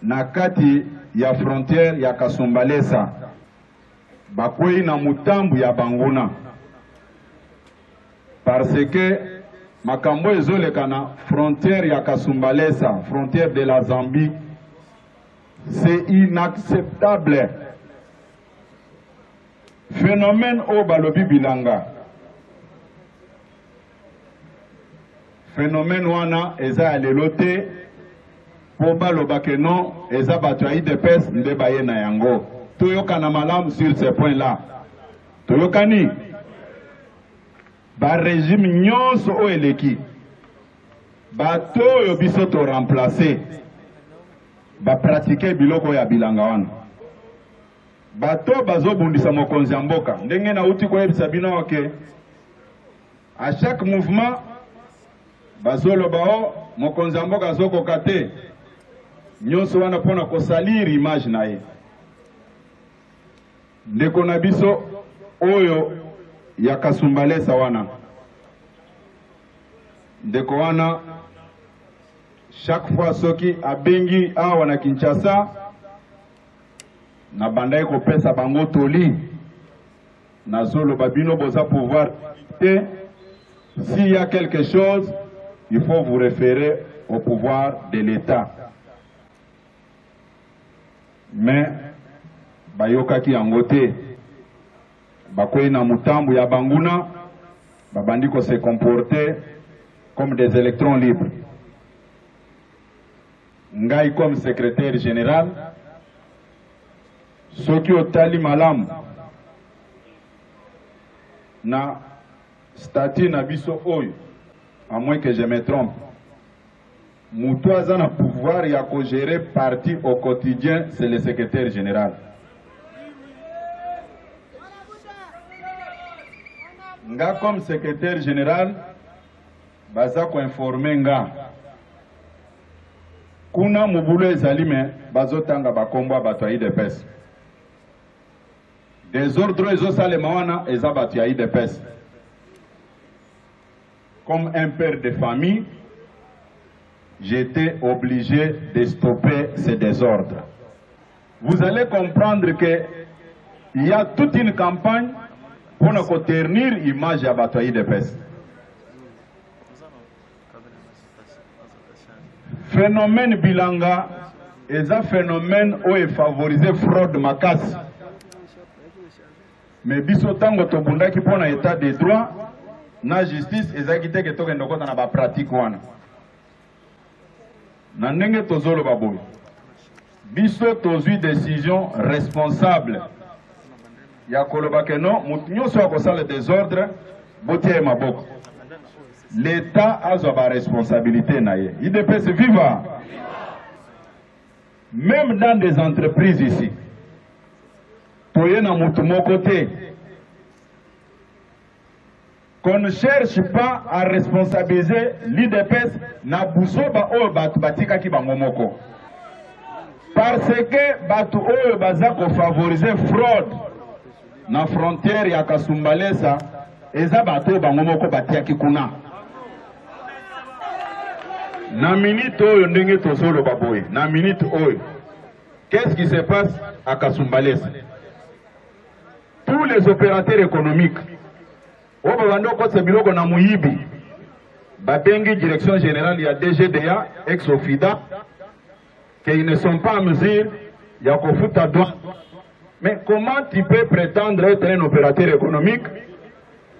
na kati ya frontière ya Kasumbalesa bakwei na mutambu ya banguna parce que makambo ezoleka na frontière ya Kasumbalesa, frontière de la Zambie, c'est inacceptable. Phénomène au balobi bilanga. Phénomène wana eza alelote po baloba ke non eza bato ya UDPS nde baye na yango. Toyokana malamu sur ce point là. Toyokani ba régime nyonso o eleki bato oyo biso to remplacer ba pratiquer biloko ya bilanga wana bato bazobundisa mokonzi ya mboka ndenge na uti koyebisa bino ke à chaque mouvement bazoloba o mokonzi ya mboka azokoka te nyonso wana mpona kosaliri image na ye ndeko na biso oyo ya Kasumbalesa wana ndeko wana chaque fois soki abengi awa na Kinshasa na bandai kopesa bango toli na zolo babino boza pouvoir te s'il y a quelque chose il faut vous référer au pouvoir de l'État mais bayokaki yango te bakwei na mutambu ya banguna babandi ko se comporter comme des électrons libres. Ngai comme secrétaire général soki otali malamu na statut na biso oyo à moins que je me trompe Moutouaza na pouvoir ya ko gérer parti au quotidien, c'est le secrétaire général. Nga comme secrétaire général, baza ko informer nga. Kuna mubulo ezalime bazotanga bakombo bato ya IDPS. Désordre ezosalema wana eza bato ya IDPS. Comme un père de famille, j'étais obligé de stopper ces désordres. Vous allez comprendre que il y a toute une campagne pour nous ternir l'image à Batoyi de Pes. Phénomène Bilanga est un phénomène où est favorisé fraude macasse. Mais bisotango tobunda qui pona état de droit, na justice ezakite ke toke ndoko na ba pratique wana. Na ndenge tozolo baboy. Biso tozui décision responsable. Ya koloba ke non, mutunyoso akosala désordre, botie maboko. L'État a sa responsabilité naie. IDPS viva. Même dans des entreprises ici. Toye na mutumo côté. Qu'on ne cherche pas à responsabiliser l'IDPS na busoba o batika ki bangomoko. Parce que batu o baza ko favoriser fraude na frontière ya Kasumbalesa eza bato bangomoko batia kikuna. Na minute oyo ndenge tozolo baboye, na minute oyo. Qu'est-ce qui se passe à Kasumbalesa? Tous les opérateurs économiques oba bando ko sebiloko na muyibi babengi direction générale ya DGDA ex-OFIDA qu'ils ne sont pas en mesure ya kofuta douane. Mais comment tu peux prétendre être un opérateur économique?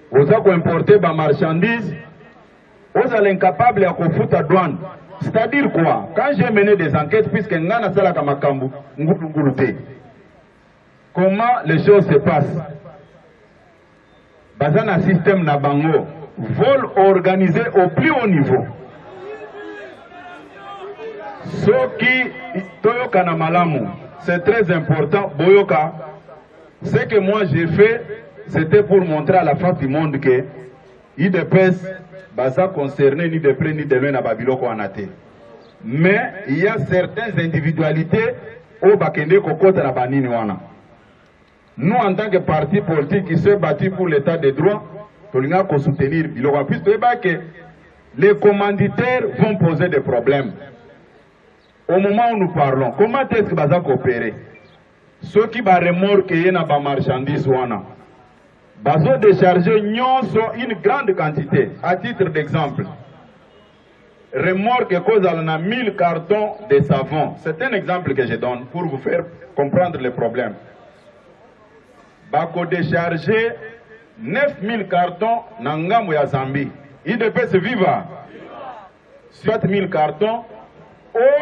Vous avez importé des marchandises, vous êtes incapable de faire douane. C'est-à-dire quoi? Quand j'ai mené des enquêtes, puisque Ngana Salaka Makambu, comment les choses se passent? Dans un système Nabango, vol organisé au plus haut niveau. Ce qui Toyoka Namalamu, c'est très important. Boyoka, ce que moi j'ai fait, c'était pour montrer à la face du monde que IDPS baza concerné ni de près ni de loin à Babiloko Anate. Mais il y a certaines individualités au Bakende Kokota na Banini wana. Nous en tant que parti politique qui se battu pour l'état de droit, nous devons soutenir Biloko. Puisque les commanditaires vont poser des problèmes. Au moment où nous parlons, comment est-ce que baza coopérer? Ceux qui va remorquer na ba marchandises wana. Bazo décharger une grande quantité. À titre d'exemple, remorque cause à 1000 cartons de savon. C'est un exemple que je donne pour vous faire comprendre le problème. Bako décharger 9000 cartons nangambo ya Zambie. IDPS viva. 7000 cartons.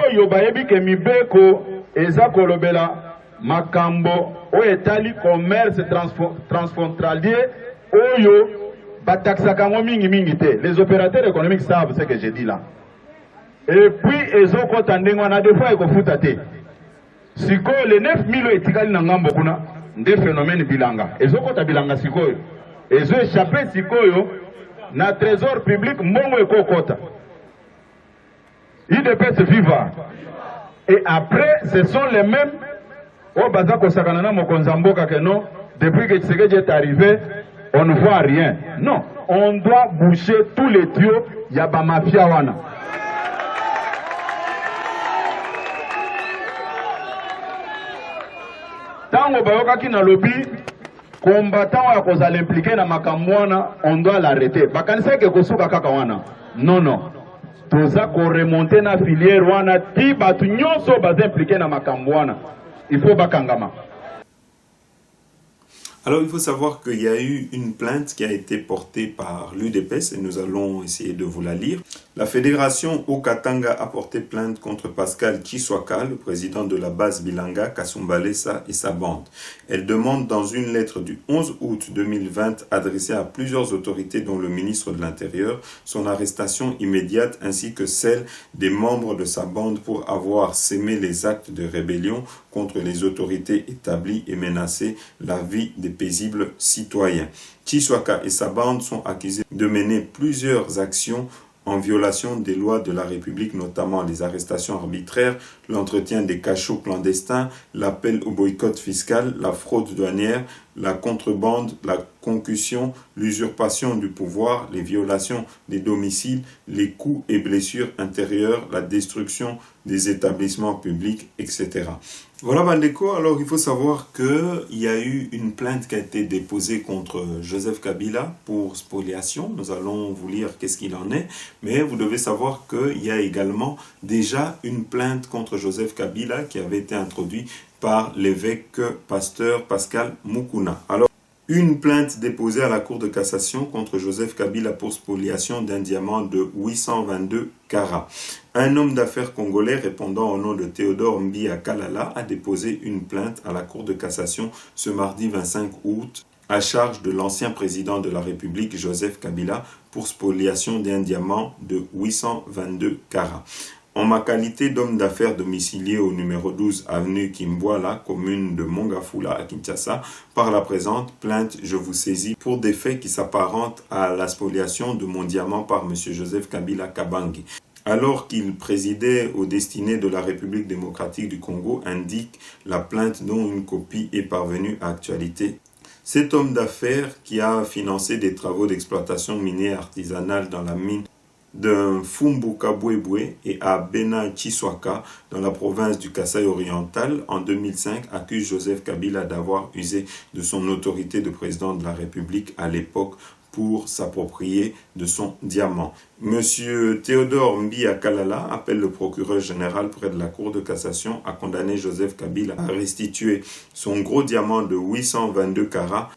Oyo bayebi ke mibeko eza kolobela makambo o etali commerce transfrontalier oyo bataxaka ngo mingi te. Les opérateurs économiques savent ce que je dis là. Et puis ezoko tandengwa na des fois ekofuta te. Siko les 9000 etikali na ngambo kuna nde phénomène bilanga. Ezoko ta bilanga sikoyo. Ezo échappé sikoyo na trésor public mbongo ekokota. IDPS viva. Et après, ce sont les mêmes. Oh, Bazako Sakanana Mokonzamboka que non. Depuis que Tshisekedi est arrivé, on ne voit rien. Non, on doit boucher tous les tuyaux. Yaba mafia wana. Tango Bayoka qui n'a lobby, combattant à cause de l'impliqué dans Makamwana, on doit l'arrêter. Bakanisa ke kosuka kakawana. Non, non. Toza ko remonter na filière wana ti batu nyonso baza impliqué na makambo wana. Il faut bakangama. Alors, il faut savoir qu'il y a eu une plainte qui a été portée par l'UDPS et nous allons essayer de vous la lire. La fédération Haut-Katanga a porté plainte contre Pascal Chiswaka, le président de la base Bilanga, Kasumbalesa et sa bande. Elle demande dans une lettre du 11 août 2020 adressée à plusieurs autorités dont le ministre de l'Intérieur son arrestation immédiate ainsi que celle des membres de sa bande pour avoir sémé les actes de rébellion contre les autorités établies et menacé la vie des paisibles citoyens. Chiswaka et sa bande sont accusés de mener plusieurs actions en violation des lois de la République, notamment les arrestations arbitraires, l'entretien des cachots clandestins, l'appel au boycott fiscal, la fraude douanière, la contrebande, la concussion, l'usurpation du pouvoir, les violations des domiciles, les coups et blessures intérieures, la destruction des établissements publics, etc. Voilà Bandeko, alors il faut savoir qu'il y a eu une plainte qui a été déposée contre Joseph Kabila pour spoliation. Nous allons vous lire qu'est-ce qu'il en est, mais vous devez savoir qu'il y a également déjà une plainte contre Joseph Kabila qui avait été introduite par l'évêque pasteur Pascal Mukuna. Alors, une plainte déposée à la Cour de cassation contre Joseph Kabila pour spoliation d'un diamant de 822 carats. Un homme d'affaires congolais répondant au nom de Théodore Mbia Kalala a déposé une plainte à la Cour de cassation ce mardi 25 août à charge de l'ancien président de la République Joseph Kabila pour spoliation d'un diamant de 822 carats. En ma qualité d'homme d'affaires domicilié au numéro 12 avenue Kimbwala, commune de Mongafula à Kinshasa, par la présente plainte, je vous saisis pour des faits qui s'apparentent à la spoliation de mon diamant par M. Joseph Kabila Kabange. Alors qu'il présidait aux destinées de la République démocratique du Congo, indique la plainte dont une copie est parvenue à actualité. Cet homme d'affaires qui a financé des travaux d'exploitation minière artisanale dans la mine de Fumbuka-Bwebwe et à Bena Chiswaka dans la province du Kasaï oriental en 2005 accuse Joseph Kabila d'avoir usé de son autorité de président de la République à l'époque pour s'approprier de son diamant. Monsieur Théodore Mbia Kalala appelle le procureur général près de la Cour de cassation à condamner Joseph Kabila à restituer son gros diamant de 822 carats,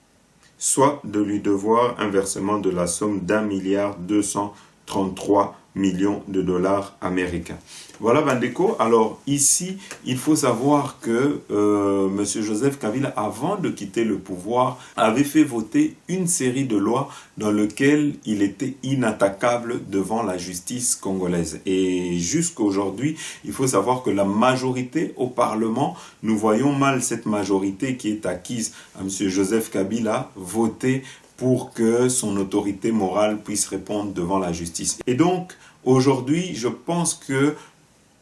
soit de lui devoir un versement de la somme d'1,233 millions de dollars américains. Voilà Bandeko. Alors ici, il faut savoir que M. Joseph Kabila, avant de quitter le pouvoir, avait fait voter une série de lois dans lesquelles il était inattaquable devant la justice congolaise. Et jusqu'aujourd'hui, il faut savoir que la majorité au Parlement, nous voyons mal cette majorité qui est acquise à M. Joseph Kabila voter pour que son autorité morale puisse répondre devant la justice. Et donc, aujourd'hui, je pense que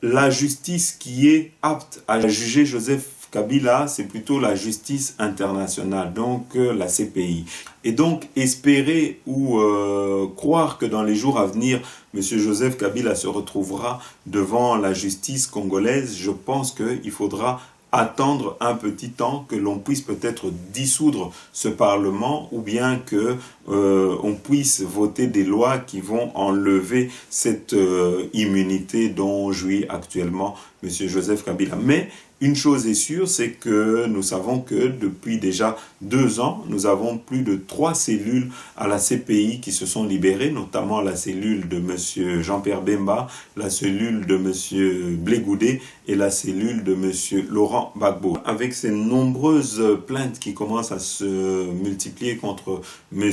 la justice qui est apte à juger Joseph Kabila, c'est plutôt la justice internationale, donc la CPI. Et donc, espérer ou croire que dans les jours à venir, M. Joseph Kabila se retrouvera devant la justice congolaise, je pense qu'il faudra attendre un petit temps que l'on puisse peut-être dissoudre ce Parlement ou bien que on puisse voter des lois qui vont enlever cette immunité dont jouit actuellement M. Joseph Kabila. Mais une chose est sûre, c'est que nous savons que depuis déjà 2 ans, nous avons plus de 3 cellules à la CPI qui se sont libérées, notamment la cellule de M. Jean-Pierre Bemba, la cellule de M. Blé-Goudé et la cellule de M. Laurent Gbagbo. Avec ces nombreuses plaintes qui commencent à se multiplier contre M.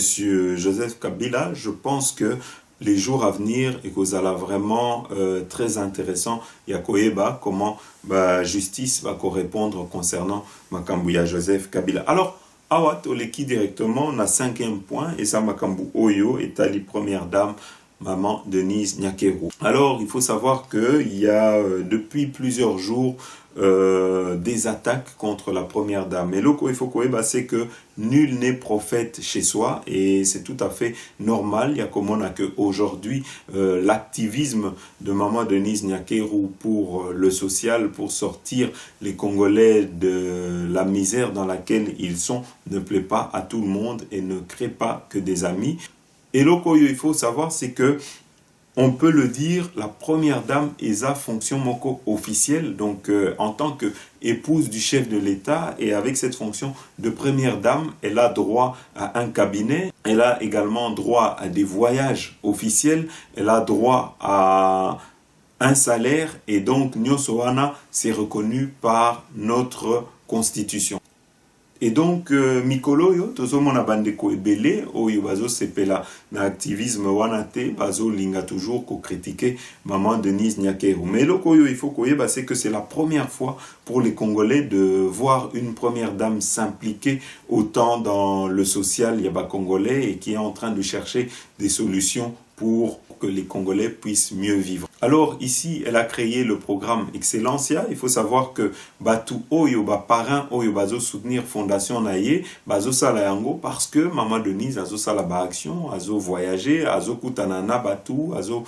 Joseph Kabila, je pense que les jours à venir et que ça sera vraiment très intéressant. Yakoeba, comment la justice va répondre concernant Makambuya Joseph Kabila. Alors, Awat Oleki directement, on a 5e point, et ça Makambu Oyo est la première dame, maman Denise Nyakeru. Alors, il faut savoir qu'il y a depuis plusieurs jours des attaques contre la première dame. Mais Loko Ifokoeba, c'est que nul n'est prophète chez soi et c'est tout à fait normal. Il y a comme on a que aujourd'hui l'activisme de maman Denise Nyakeru pour le social, pour sortir les Congolais de la misère dans laquelle ils sont, ne plaît pas à tout le monde et ne crée pas que des amis. Et Loko, il faut savoir, c'est que on peut le dire, la première dame est sa fonction moko officielle, donc en tant que épouse du chef de l'État, et avec cette fonction de première dame, elle a droit à un cabinet, elle a également droit à des voyages officiels, elle a droit à un salaire, et donc Nyosoana, c'est reconnu par notre constitution. Et donc mikolo yo tozomona bandeko ebele oyo bazo sepela na activisme wana te bazo linga toujours ko critiquer maman Denise Nyakeru. Mais loko yo il faut koyeba c'est que c'est la première fois pour les Congolais de voir une première dame s'impliquer autant dans le social yaba congolais et qui est en train de chercher des solutions pour que les Congolais puissent mieux vivre. Alors ici, elle a créé le programme Excellencia. Il faut savoir que Batu Oyo, parrain Oyo, bazo soutenir Fondation Naye, bazo sala yango parce que Maman Denise azo sala ba action, azo voyager, azo kutanana Batu, azo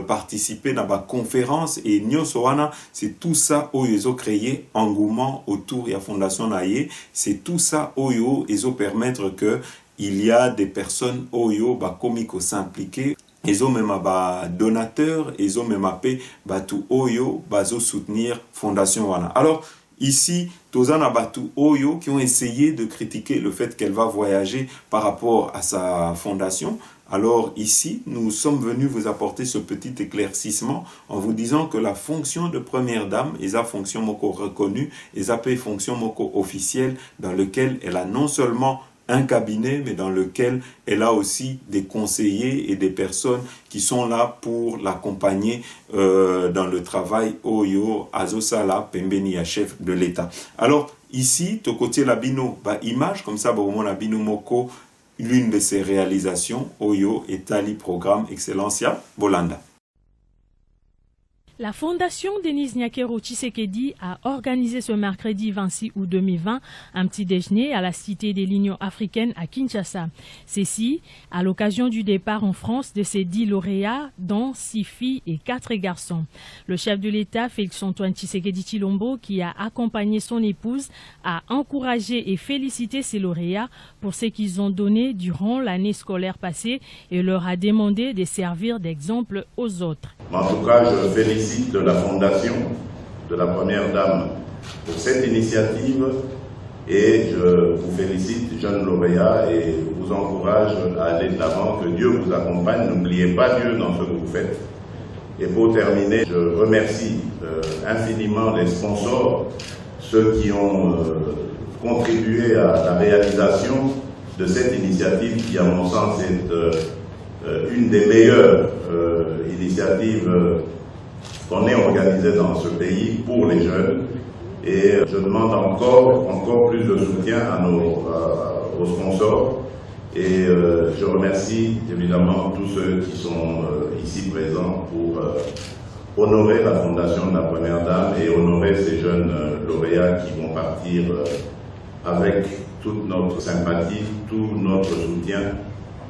participer dans ba conférence et Nyosoana, c'est tout ça Oyo ils ont créé engouement autour de la Fondation Naye. C'est tout ça Oyo ils ont permettre que il y a des personnes Oyo komiko s'impliquer. Ils ont même un donateur, ils ont même appelé Batu Oyo, bazo soutenir Fondation Wana. Alors, ici, Tozana Batu Oyo qui ont essayé de critiquer le fait qu'elle va voyager par rapport à sa fondation. Alors ici, nous sommes venus vous apporter ce petit éclaircissement en vous disant que la fonction de première dame est la fonction moko reconnue, et la fonction moko officielle dans lequel elle a non seulement un cabinet, mais dans lequel elle a aussi des conseillers et des personnes qui sont là pour l'accompagner dans le travail Oyo Azosala Pembeni à chef de l'État. Alors ici, to côté la bino, image comme ça, la bino moko, l'une de ses réalisations Oyo et Tali programme Excellencia Bolanda. La Fondation Denise Nyakeru Tshisekedi a organisé ce mercredi 26 août 2020 un petit déjeuner à la Cité de l'Union africaine à Kinshasa. Ceci à l'occasion du départ en France de ces 10 lauréats, dont 6 filles et 4 garçons. Le chef de l'État, Félix-Antoine Tshisekedi Tshilombo, qui a accompagné son épouse, a encouragé et félicité ces lauréats pour ce qu'ils ont donné durant l'année scolaire passée et leur a demandé de servir d'exemple aux autres. En tout cas, je félicite la Fondation de la Première Dame pour cette initiative et je vous félicite, jeunes lauréats, et vous encourage à aller de l'avant, que Dieu vous accompagne. N'oubliez pas Dieu dans ce que vous faites. Et pour terminer, je remercie infiniment les sponsors, ceux qui ont contribué à la réalisation de cette initiative qui, à mon sens, est une des meilleures initiatives qu'on ait organisées dans ce pays pour les jeunes. Et je demande encore plus de soutien aux sponsors. Et je remercie évidemment tous ceux qui sont ici présents pour honorer la Fondation de la Première Dame et honorer ces jeunes lauréats qui vont partir avec toute notre sympathie, tout notre soutien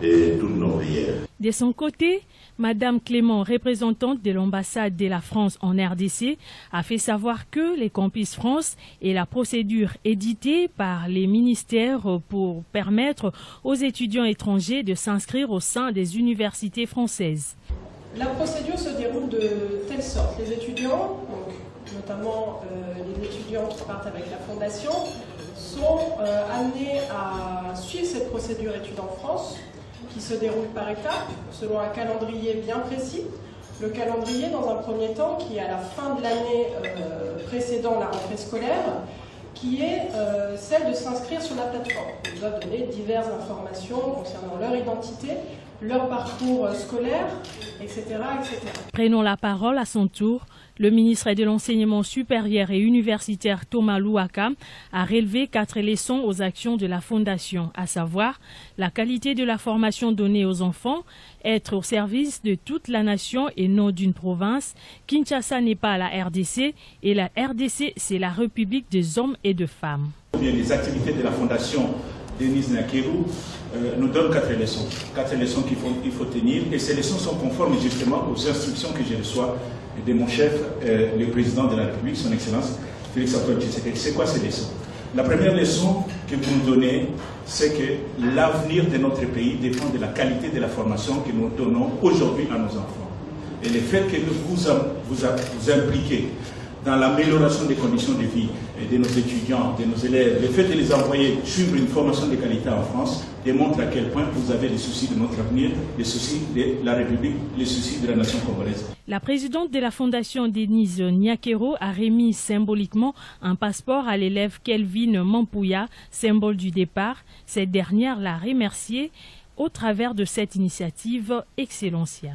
et toutes nos prières. De son côté, Madame Clément, représentante de l'ambassade de la France en RDC, a fait savoir que les Campus France est la procédure éditée par les ministères pour permettre aux étudiants étrangers de s'inscrire au sein des universités françaises. La procédure se déroule de telle sorte. Les étudiants, donc, notamment les étudiants qui partent avec la Fondation, sont amenés à suivre cette procédure études en France, qui se déroule par étapes, selon un calendrier bien précis. Le calendrier, dans un premier temps, qui est à la fin de l'année précédant la rentrée scolaire, qui est celle de s'inscrire sur la plateforme. Ils doivent donner diverses informations concernant leur identité, leur parcours scolaire, etc., etc. Prenons la parole à son tour. Le ministre de l'Enseignement supérieur et universitaire Thomas Louaka a relevé 4 leçons aux actions de la Fondation, à savoir la qualité de la formation donnée aux enfants, être au service de toute la nation et non d'une province. Kinshasa n'est pas la RDC et la RDC, c'est la République des hommes et de femmes. Les activités de la Fondation Denise Nyakeru nous donnent 4 leçons. 4 leçons qu'il faut tenir, et ces leçons sont conformes justement aux instructions que je reçois de mon chef, le président de la République, son Excellence Félix-Antoine Tshisekedi. C'est quoi ces leçons? La première leçon que vous nous donnez, c'est que l'avenir de notre pays dépend de la qualité de la formation que nous donnons aujourd'hui à nos enfants. Et le fait que vous impliquez dans l'amélioration des conditions de vie de nos étudiants, de nos élèves. Le fait de les envoyer suivre une formation de qualité en France démontre à quel point vous avez les soucis de notre avenir, les soucis de la République, les soucis de la nation congolaise. La présidente de la Fondation Denise Nyakero a remis symboliquement un passeport à l'élève Kelvin Mampouya, symbole du départ. Cette dernière l'a remercié au travers de cette initiative Excellencia.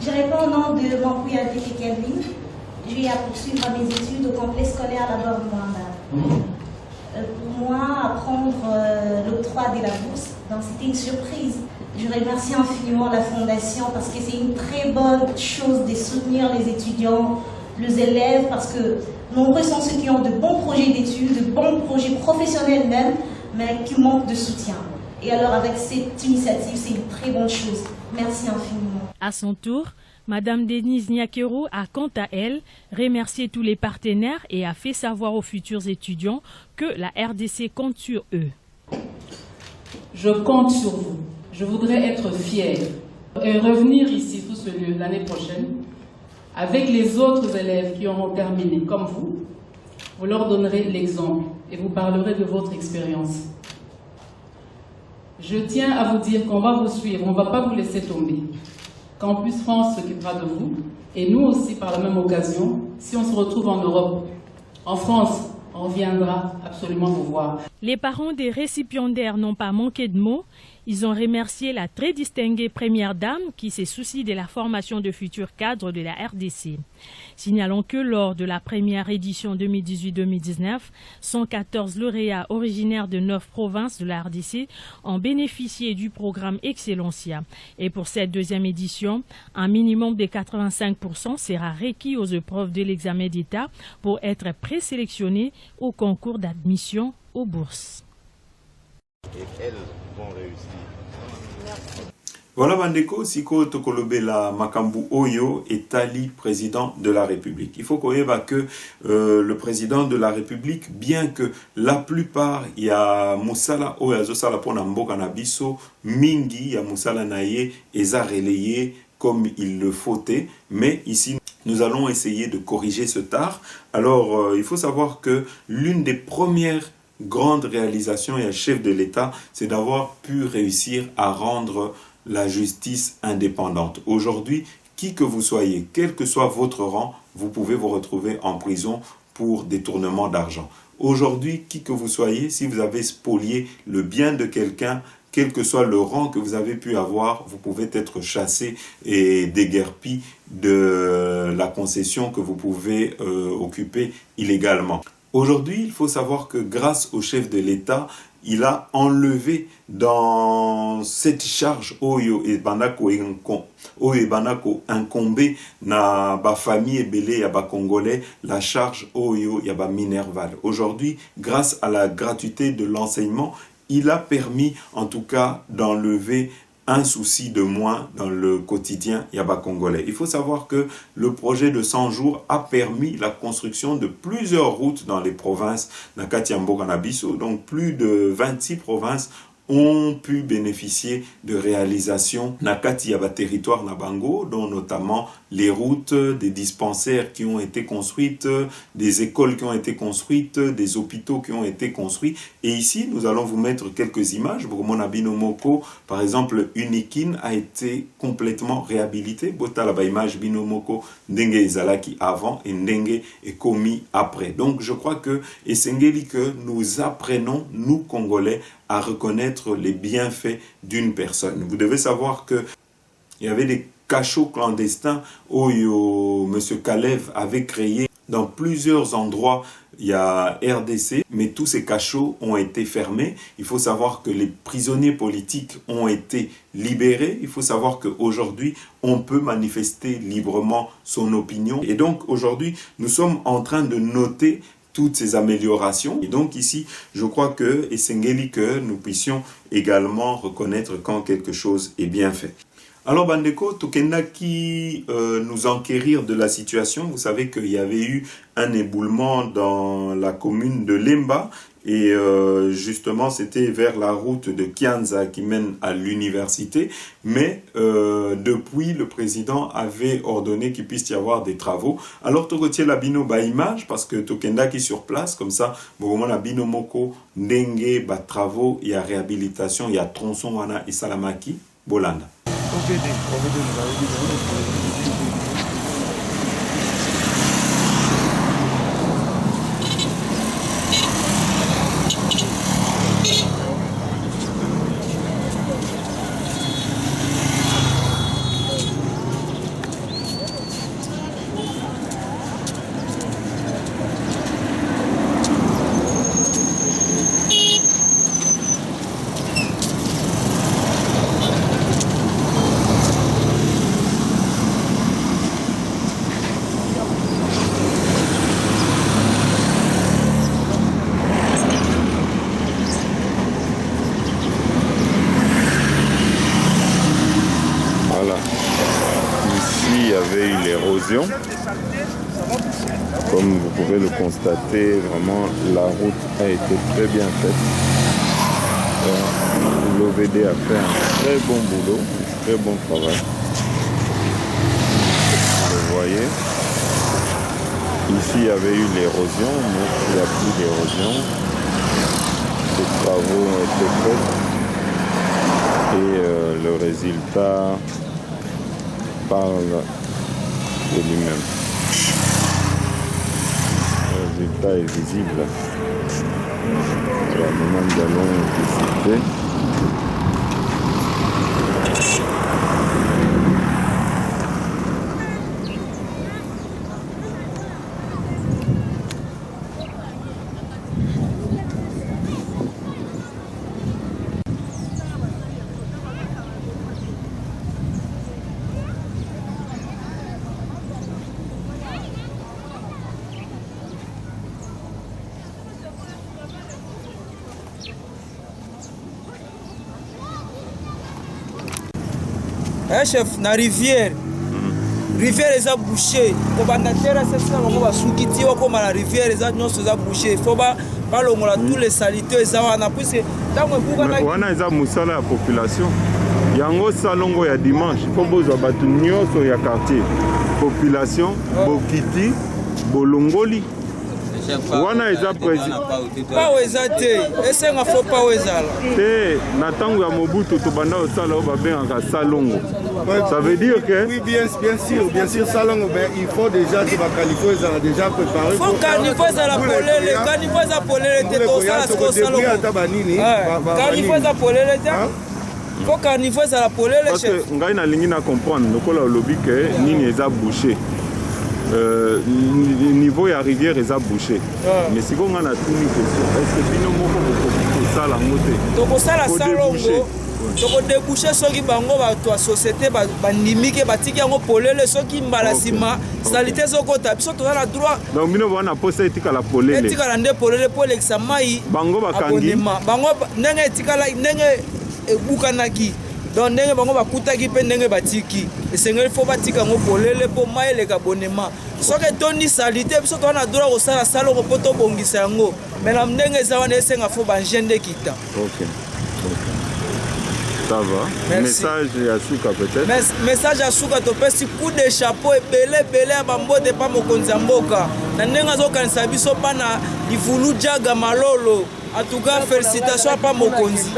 Je réponds au nom de Mampouya Teke Kelvin. J'ai à poursuivre mes études au complexe scolaire à la Luanda. Pour moi, apprendre l'octroi de la bourse, c'était une surprise. Je remercie infiniment la Fondation parce que c'est une très bonne chose de soutenir les étudiants, les élèves, parce que nombreux sont ceux qui ont de bons projets d'études, de bons projets professionnels même, mais qui manquent de soutien. Et alors avec cette initiative, c'est une très bonne chose. Merci infiniment. À son tour, Madame Denise Nyakero a quant à elle remercié tous les partenaires et a fait savoir aux futurs étudiants que la RDC compte sur eux. Je compte sur vous. Je voudrais être fière et revenir ici sur ce lieu l'année prochaine avec les autres élèves qui auront terminé comme vous. Vous leur donnerez l'exemple et vous parlerez de votre expérience. Je tiens à vous dire qu'on va vous suivre, on ne va pas vous laisser tomber. Campus France s'occupera de vous et nous aussi par la même occasion, si on se retrouve en Europe, en France, on viendra absolument vous voir. Les parents des récipiendaires n'ont pas manqué de mots. Ils ont remercié la très distinguée première dame qui s'est souciée de la formation de futurs cadres de la RDC. Signalons que lors de la première édition 2018-2019, 114 lauréats originaires de 9 provinces de la RDC ont bénéficié du programme Excellencia. Et pour cette deuxième édition, un minimum de 85% sera requis aux épreuves de l'examen d'État pour être présélectionnés au concours d'admission aux bourses. Et elles vont réussir. Voilà Bandeko, Siko Tokolobela Makambu Oyo est Ali, président de la République. Il faut qu'on ait que le président de la République, bien que la plupart, il y a Moussala Oyazosala Pona Mboka Nabiso, Mingi, il y a Moussala Naye, Eza relayé comme il le fautait, mais ici, nous allons essayer de corriger ce tard. Alors, il faut savoir que l'une des premières grande réalisation et un chef de l'État, c'est d'avoir pu réussir à rendre la justice indépendante. Aujourd'hui, qui que vous soyez, quel que soit votre rang, vous pouvez vous retrouver en prison pour détournement d'argent. Aujourd'hui, qui que vous soyez, si vous avez spolié le bien de quelqu'un, quel que soit le rang que vous avez pu avoir, vous pouvez être chassé et déguerpi de la concession que vous pouvez occuper illégalement. Aujourd'hui, il faut savoir que grâce au chef de l'État, il a enlevé dans cette charge Oyo et Banako incombé na ba famille ebele ya ba Congolais la charge Oyo ya ba Minerval. Aujourd'hui, grâce à la gratuité de l'enseignement, il a permis en tout cas d'enlever un souci de moins dans le quotidien Yaba congolais. Il faut savoir que le projet de 100 jours a permis la construction de plusieurs routes dans les provinces Nakatiambo Kanabiso. Donc plus de 26 provinces ont pu bénéficier de réalisations Nakati Yaba territoire Nabango, dont notamment les routes, des dispensaires qui ont été construites, des écoles qui ont été construites, des hôpitaux qui ont été construits. Et ici, nous allons vous mettre quelques images. Bourmona Binomoko, par exemple, Unikin a été complètement réhabilité. Botalaba image Binomoko, Ndenge Ezalaki avant et Ndenge est commis après. Donc, je crois que Essengeli que nous apprenons, nous Congolais, à reconnaître les bienfaits d'une personne. Vous devez savoir que il y avait des cachots clandestins où M. Kalev avait créé dans plusieurs endroits. Il y a RDC, mais tous ces cachots ont été fermés. Il faut savoir que les prisonniers politiques ont été libérés. Il faut savoir qu'aujourd'hui, on peut manifester librement son opinion. Et donc, aujourd'hui, nous sommes en train de noter toutes ces améliorations. Et donc ici, je crois que Essengeli que nous puissions également reconnaître quand quelque chose est bien fait. Alors Bandeko, Tokenda qui nous enquérir de la situation, vous savez qu'il y avait eu un éboulement dans la commune de Lemba et justement c'était vers la route de Kianza qui mène à l'université, mais depuis le président avait ordonné qu'il puisse y avoir des travaux. Alors Togotier la bino ba image parce que Tokenda qui sur place comme ça, bon la bino moko ndenge ba travaux, il y a réhabilitation, il y a tronçon wana et salamaki Bolanda. Comme vous pouvez le constater, vraiment la route a été très bien faite. L'OVD a fait un très bon boulot, un très bon travail. Vous voyez, ici il y avait eu l'érosion, mais il n'y a plus d'érosion. Les travaux ont été faits et le résultat parle de lui-même. Le résultat est visible. Alors, maintenant, nous allons visiter. Chef, na rivière eza bouché ko banda terre c'est ça ngo basukiti ko la rivière eza nyonso eza bouché faut ba balongola tous les salités eza wana puisque tango ebuka na wana eza musala ya population yango salongo ya dimanche faut bozwa batu nyonso ya quartier population bokiti bolongoli wana eza président pa eza te esenga faut pa ezala te na tango ya Mobutu to banda osala o babengaka salongo. Ça veut dire que... Oui, bien sûr, salongo, ben, il faut déjà que Bakalifo est déjà préparé. Il faut Kalifo est la polele, Kalifo est la polele, c'est tout ça, c'est tout salongo. Kalifo est la polele, il faut Kalifo est la polele. Parce que ngai na lingi na comprendre, lokola lobby que nini eza bouché. Niveau ya rivière eza bouché. Mais si on a tout ni question, est-ce que bino moko ko sala ngote? To sala salongo. Toko déboucher soki bango bato société bandimike batiki yango polele soki mbala sima salité zokota biso to la droit donc bino bana posa etika la polele etika la nde polele pour l'examai bango bakangi bango ndenge etika la ndenge ebukanaki donc ndenge bango bakutaki pe ndenge batiki esengeli faut batika yango polele po mai le abonnement soki toni salité biso to na droit ko sala salongo po to bongisa yango mais na ndenge za wana esenga faut bangende kita. OK. Ça va. Merci. Message à Souka peut-être. Message à Souka to pesi coup de chapeau et belé à bambote pa mokonzi mboka. Na ndenga zo kanisa biso pa na livulu jaga malolo. En tout cas félicitations pa mokonzi.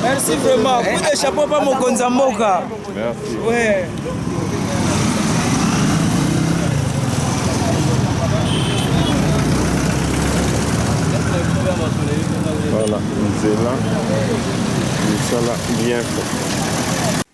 Merci vraiment. Coup de chapeau pa mokonzi mboka. Merci. Ouais. Voilà, nous sommes là. Bien fait.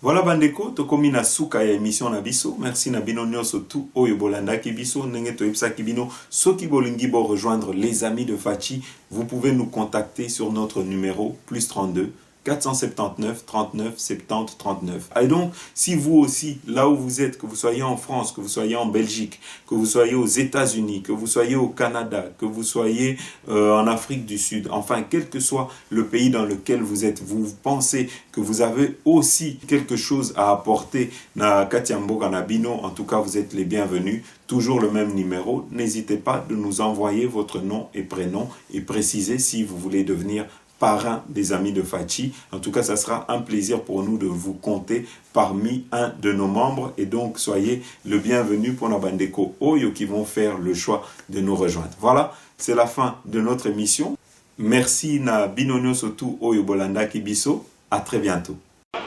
Voilà bandeko tokomi na suka ya émission na biso. Merci na bino nyonso tout oyo bolanda ki biso ndenge toyebisa ki bino soki bolingi rejoindre les amis de Fachi, vous pouvez nous contacter sur notre numéro +32 479 39 70 39. Et donc, si vous aussi, là où vous êtes, que vous soyez en France, que vous soyez en Belgique, que vous soyez aux États-Unis, que vous soyez au Canada, que vous soyez en Afrique du Sud, enfin, quel que soit le pays dans lequel vous êtes, vous pensez que vous avez aussi quelque chose à apporter na Katiambo Kanabino, en tout cas, vous êtes les bienvenus. Toujours le même numéro. N'hésitez pas de nous envoyer votre nom et prénom et préciser si vous voulez devenir parrain des amis de Fachi. En tout cas, ça sera un plaisir pour nous de vous compter parmi un de nos membres. Et donc, soyez le bienvenu pour nos bandeko Oyo qui vont faire le choix de nous rejoindre. Voilà, c'est la fin de notre émission. Merci na Binonyo Sotu Oyo Bolanda Kibiso. À très bientôt.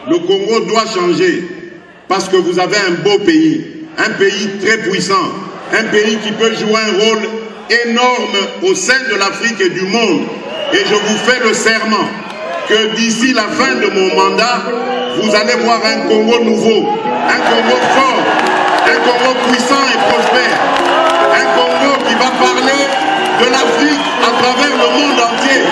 Le Congo doit changer parce que vous avez un beau pays, un pays très puissant, un pays qui peut jouer un rôle énorme au sein de l'Afrique et du monde. Et je vous fais le serment que d'ici la fin de mon mandat, vous allez voir un Congo nouveau, un Congo fort, un Congo puissant et prospère, un Congo qui va parler de l'Afrique à travers le monde entier.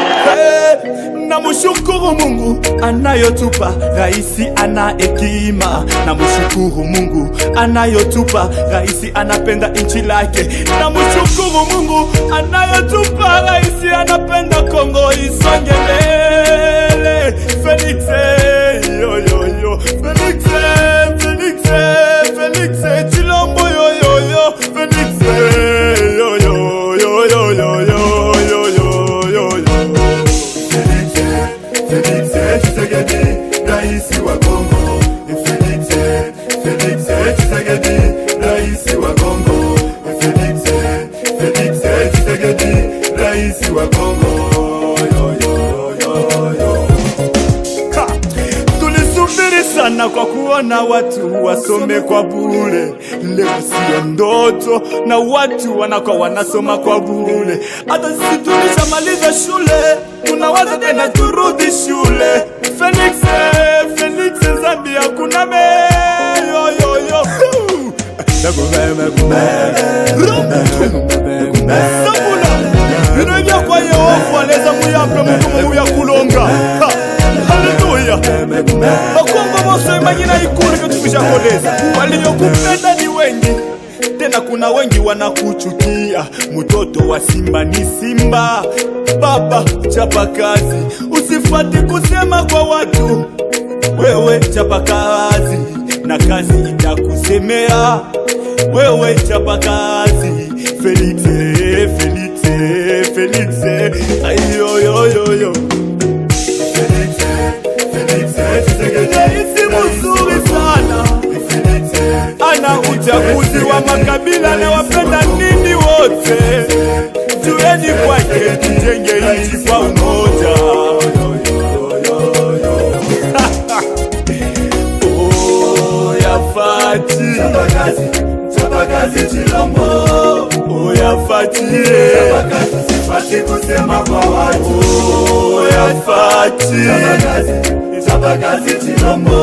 Namushukuru Mungu anayotupa raisi ana hekima. Namushukuru Mungu anayotupa raisi anapenda nchi lake. Namushukuru Mungu anayotupa raisi anapenda Kongo isonge mbele. Felix yo yo yo, Felix Felix Felix Chilombo yo yo yo, Felix yo yo yo yo yo yo. Raisi wa Kongo, Felix Tshisekedi, raisi wa Kongo, Felix Tshisekedi, raisi wa Kongo. Tulisubiri sana kwa kuona watu wasome kwa bure. Leo sio ndoto na watu wanakuwa wanasoma kwa bure. Hata sisi tulishamaliza shule, tunawaza tena turudi shule. Felix Zambia kuna me yo yo yo. Sabula inavya kwa Yehova leza muyape mutumu ya kulonga. Haleluya. Bakongo mose imagina ikulu kutumisha koleza. Waliokupenda ni wengi, tena kuna wengi wanakuchukia. Mtoto wa simba ni simba. Baba chapa kazi, usifati kusema kwa watu. Wewe chapa kazi na kazi itakusemea. Wewe chapa kazi. Felix ayo yo yo yo. Felix raisi mzuri sana. Ana uchaguzi wa makabila na wapenda nini wote. Jueni kwake tujenge nchi kwa umoja. Oya Fachi, chapa kazi Chilombo. Oya Fachi, sifati kusema kwa watu. Oya Fachi, chapa kazi Chilombo.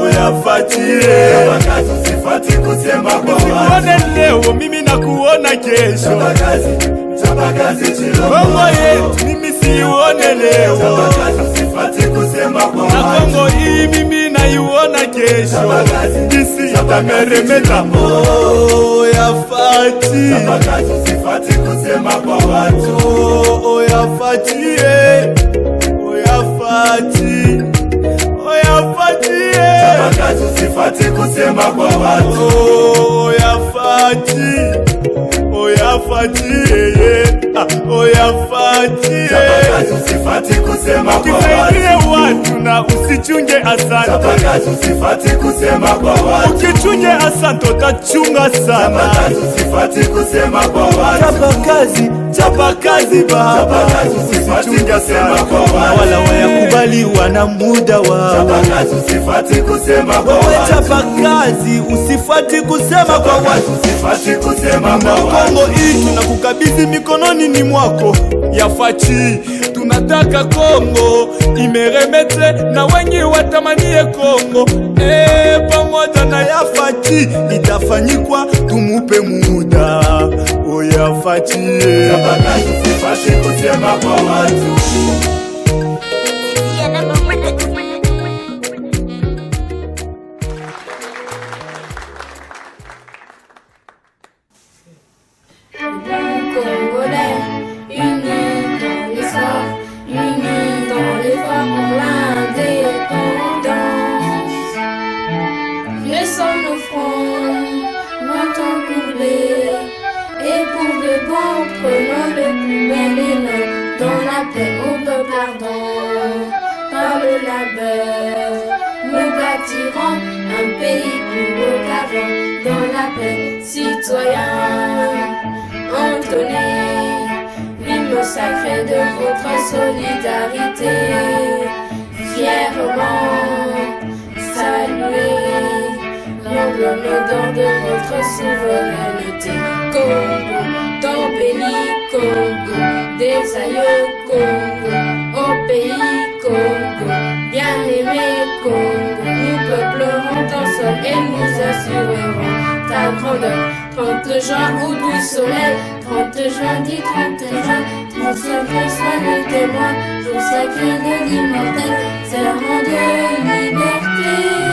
Oya Fachi, sifati kusema kwa watu. Usione leo mimi nakuona kesho. Chapa kazi Chilombo. Kongo yetu mimi siuone leo. Sifati kusema kwa watu. Na Kongo hii mimi naiona kesho. Kisi itameremeta. Oya Fachi, chapa kazi sifati kusema kwa watu. Oya Fachi, Oya Fachi, Oya Fachi, chapa kazi sifati kusema kwa watu. Oya Fachi, Oya Fachi, Oya Fachi, chapa kazi sifati kusema kwa watu. Na usichunge asante. Chapa kazi sifati kusema kwa watu. Ukichunge asante utachunga sana. Chapa kazi sifati kusema kwa watu. Chapa kazi ba. Chapa kazi sifati kusema kwa watu. Wala wayakubali wana muda wa. Chapa kazi sifati kusema kwa watu. Chapa kazi usifati kusema kwa watu. Sifati kusema kwa watu. Kongo hii tunakukabidhi mikononi ni mwako ya Fachi. Tunataka Kongo imeremete na wengi watamanie Kongo. Pamoja na ya Fachi itafanyikwa, tumupe muda. Oya Fachi, chapa kazi sifati kusema kwa watu. la paix ou le pardon. Par le labeur, nous bâtirons un pays plus beau qu'avant. Dans la paix, citoyens, entonnez l'hymne sacré de votre solidarité. Fièrement, saluez l'emblème d'or de votre souveraineté. Congo, ton pays, Congo, des aïeux, Congo, au pays, Congo, bien-aimé, Congo, nous peuplerons ton sol et nous assurerons ta grandeur. 30 juin ou 12 soleil, 30 juin dit 30 juin, 30 soleil soit le témoin, jour sacré de l'immortel, serment de liberté.